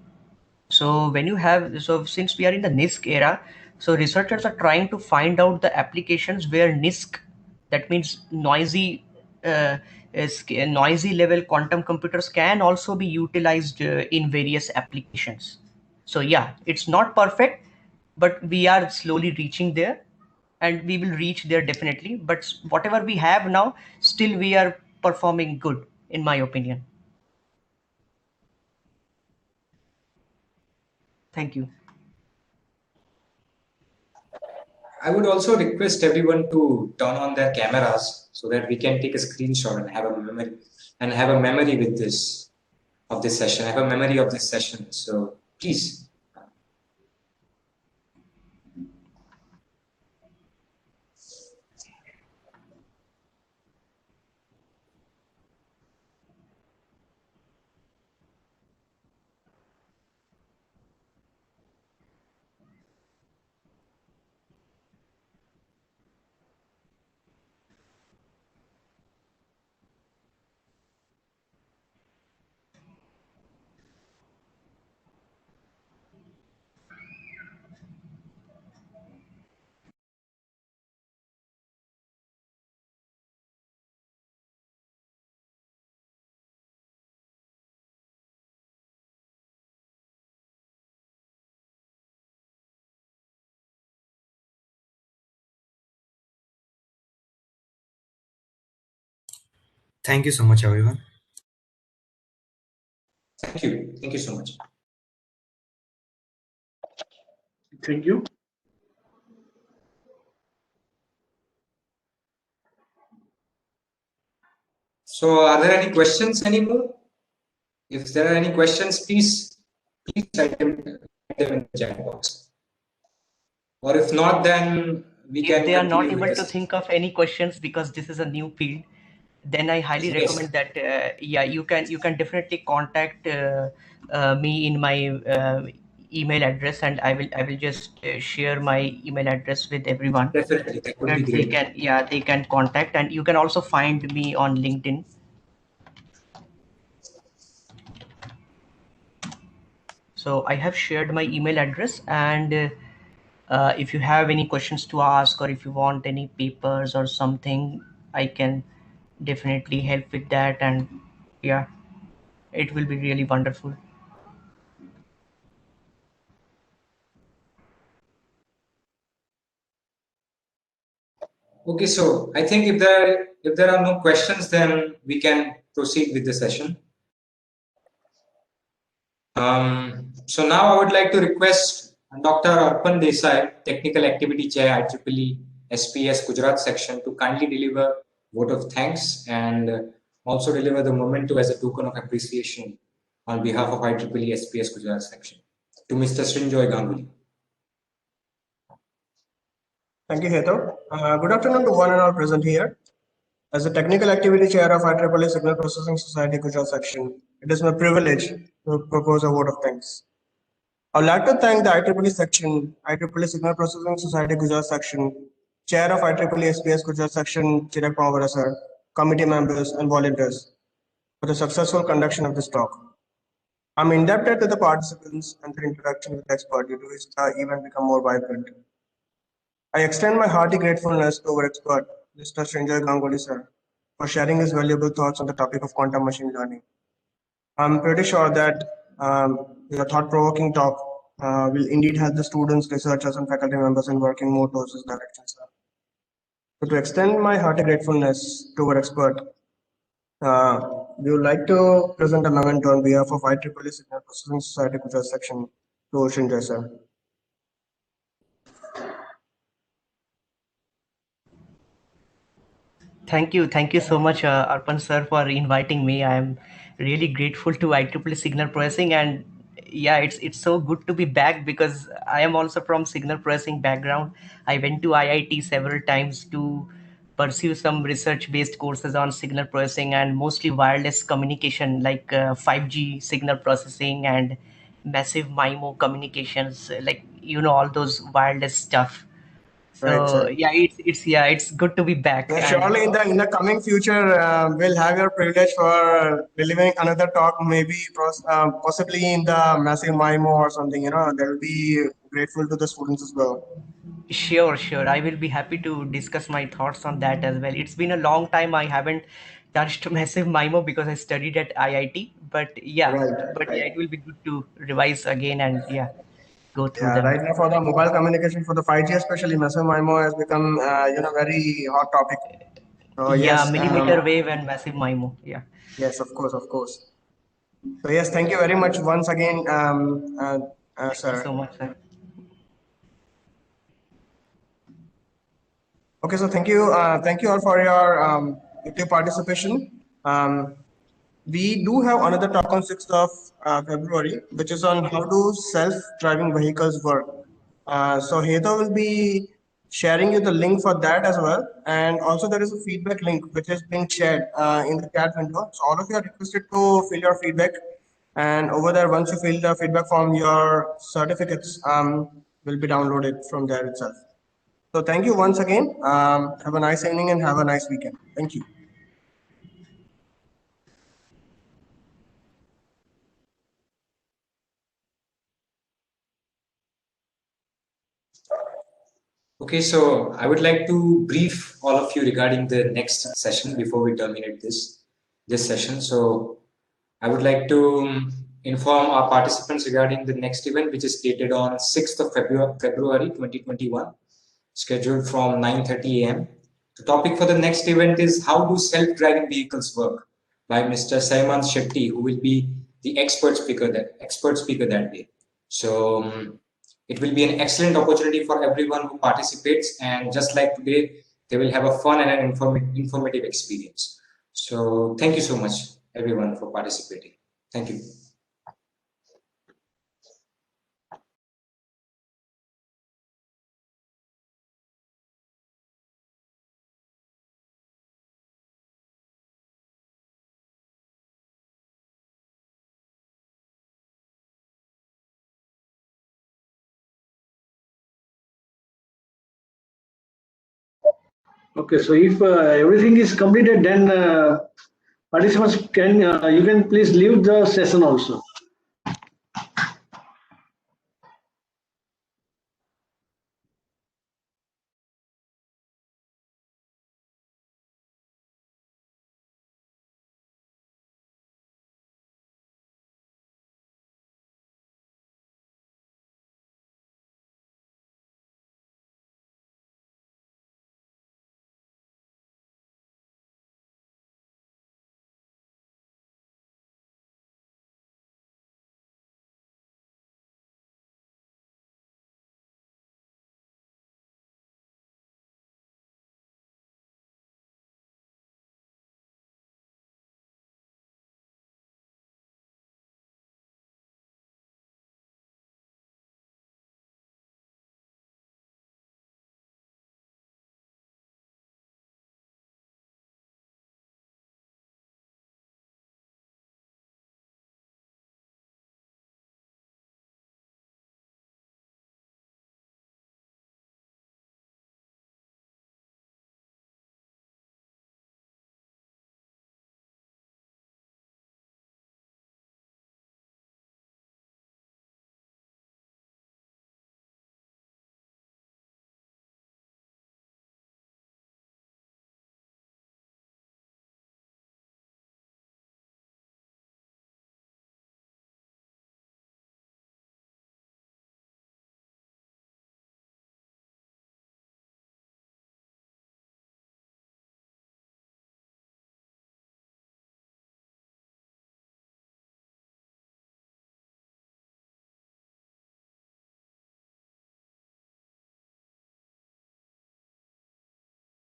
So since we are in the NISQ era, so researchers are trying to find out the applications where NISQ, that means noisy level quantum computers, can also be utilized in various applications. So yeah, it's not perfect, but we are slowly reaching there, and we will reach there definitely. But whatever we have now, still we are performing good, in my opinion. Thank you. I would also request everyone to turn on their cameras so that we can take a screenshot and have a memory with this of this session. Have a memory of this session. So please. Thank you so much, everyone. Thank you. Thank you so much. Thank you. So are there any questions anymore? If there are any questions, please type them in the chat box. Or if not, then we can If they are not continue with able to this. think of any questions because this is a new field, then I highly Yes. recommend that yeah, you can definitely contact me in my email address, and I will just share my email address with everyone Definitely, that would be that they great. can, yeah, they can contact, and you can also find me on LinkedIn. So I have shared my email address, and if you have any questions to ask, or if you want any papers or something, I can definitely help with that, and yeah, it will be really wonderful. Okay, so I think if there are no questions, then we can proceed with the session. So now I would like to request Dr. Arpan Desai, Technical Activity Chair, IEEE SPS Gujarat section, to kindly deliver vote of thanks and also deliver the memento as a token of appreciation on behalf of IEEE SPS Gujarat section to Mr. Srinjoy Ganguly. Thank you, Heto. Good afternoon to one and all present here. As the Technical Activity Chair of IEEE Signal Processing Society Gujarat section, it is my privilege to propose a vote of thanks. I would like to thank the IEEE section, IEEE Signal Processing Society Gujarat section, Chair of IEEE SPS Gujarat section, Chirag Pawara sir, committee members and volunteers for the successful conduction of this talk. I'm indebted to the participants and their interaction with the expert due to which the event become more vibrant. I extend my hearty gratefulness to our expert, Mr. Srinjoy Ganguly sir, for sharing his valuable thoughts on the topic of quantum machine learning. I'm pretty sure that your thought-provoking talk will indeed help the students, researchers, and faculty members in working more towards this direction, sir. So to extend my hearty gratefulness to our expert, we would like to present a memento on behalf of IEEE Signal Processing Society Gujarat section to Srinjoy sir. Thank you so much, Arpan sir, for inviting me. I am really grateful to IEEE Signal Processing, and yeah, it's so good to be back because I am also from signal processing background. I went to IIT several times to pursue some research-based courses on signal processing and mostly wireless communication, like 5G signal processing and massive MIMO communications, like all those wireless stuff. Right, So sir. yeah, it's good to be back. And Surely in the coming future, we'll have your privilege for delivering another talk, maybe possibly in the massive MIMO or something. They'll be grateful to the students as well. sure, sure, I will be happy to discuss my thoughts on that as well. It's been a long time I haven't touched massive MIMO because I studied at IIT, Right, but right. yeah, it will be good to revise again and yeah, go through Yeah, them. right now for the mobile communication for the 5G especially, massive MIMO has become very hot topic. So Yeah, yes, millimeter wave and massive MIMO. Yeah. yes, of course, of course. So yes, thank you very much once again, Thank you sir. so much, sir. Okay, so thank you all for your active participation. Um, we do have another talk on 6th of February, which is on how do self-driving vehicles work. So Heta will be sharing you the link for that as well. And also there is a feedback link which is being shared in the chat window. So all of you are requested to fill your feedback. And over there, once you fill the feedback form, your certificates will be downloaded from there itself. So thank you once again. Have a nice evening and have a nice weekend. Thank you. Okay, so I would like to brief all of you regarding the next session before we terminate this session. So I would like to inform our participants regarding the next event, which is dated on 6th of February 2021, scheduled from 9:30 a.m. The topic for the next event is how do self-driving vehicles work by Mr. Saimant Shetty, who will be the expert speaker that day. So it will be an excellent opportunity for everyone who participates, and just like today, they will have a fun and an informative experience. So thank you so much, everyone, for participating. Thank you. Okay, so if everything is completed, then participants can you can please leave the session also.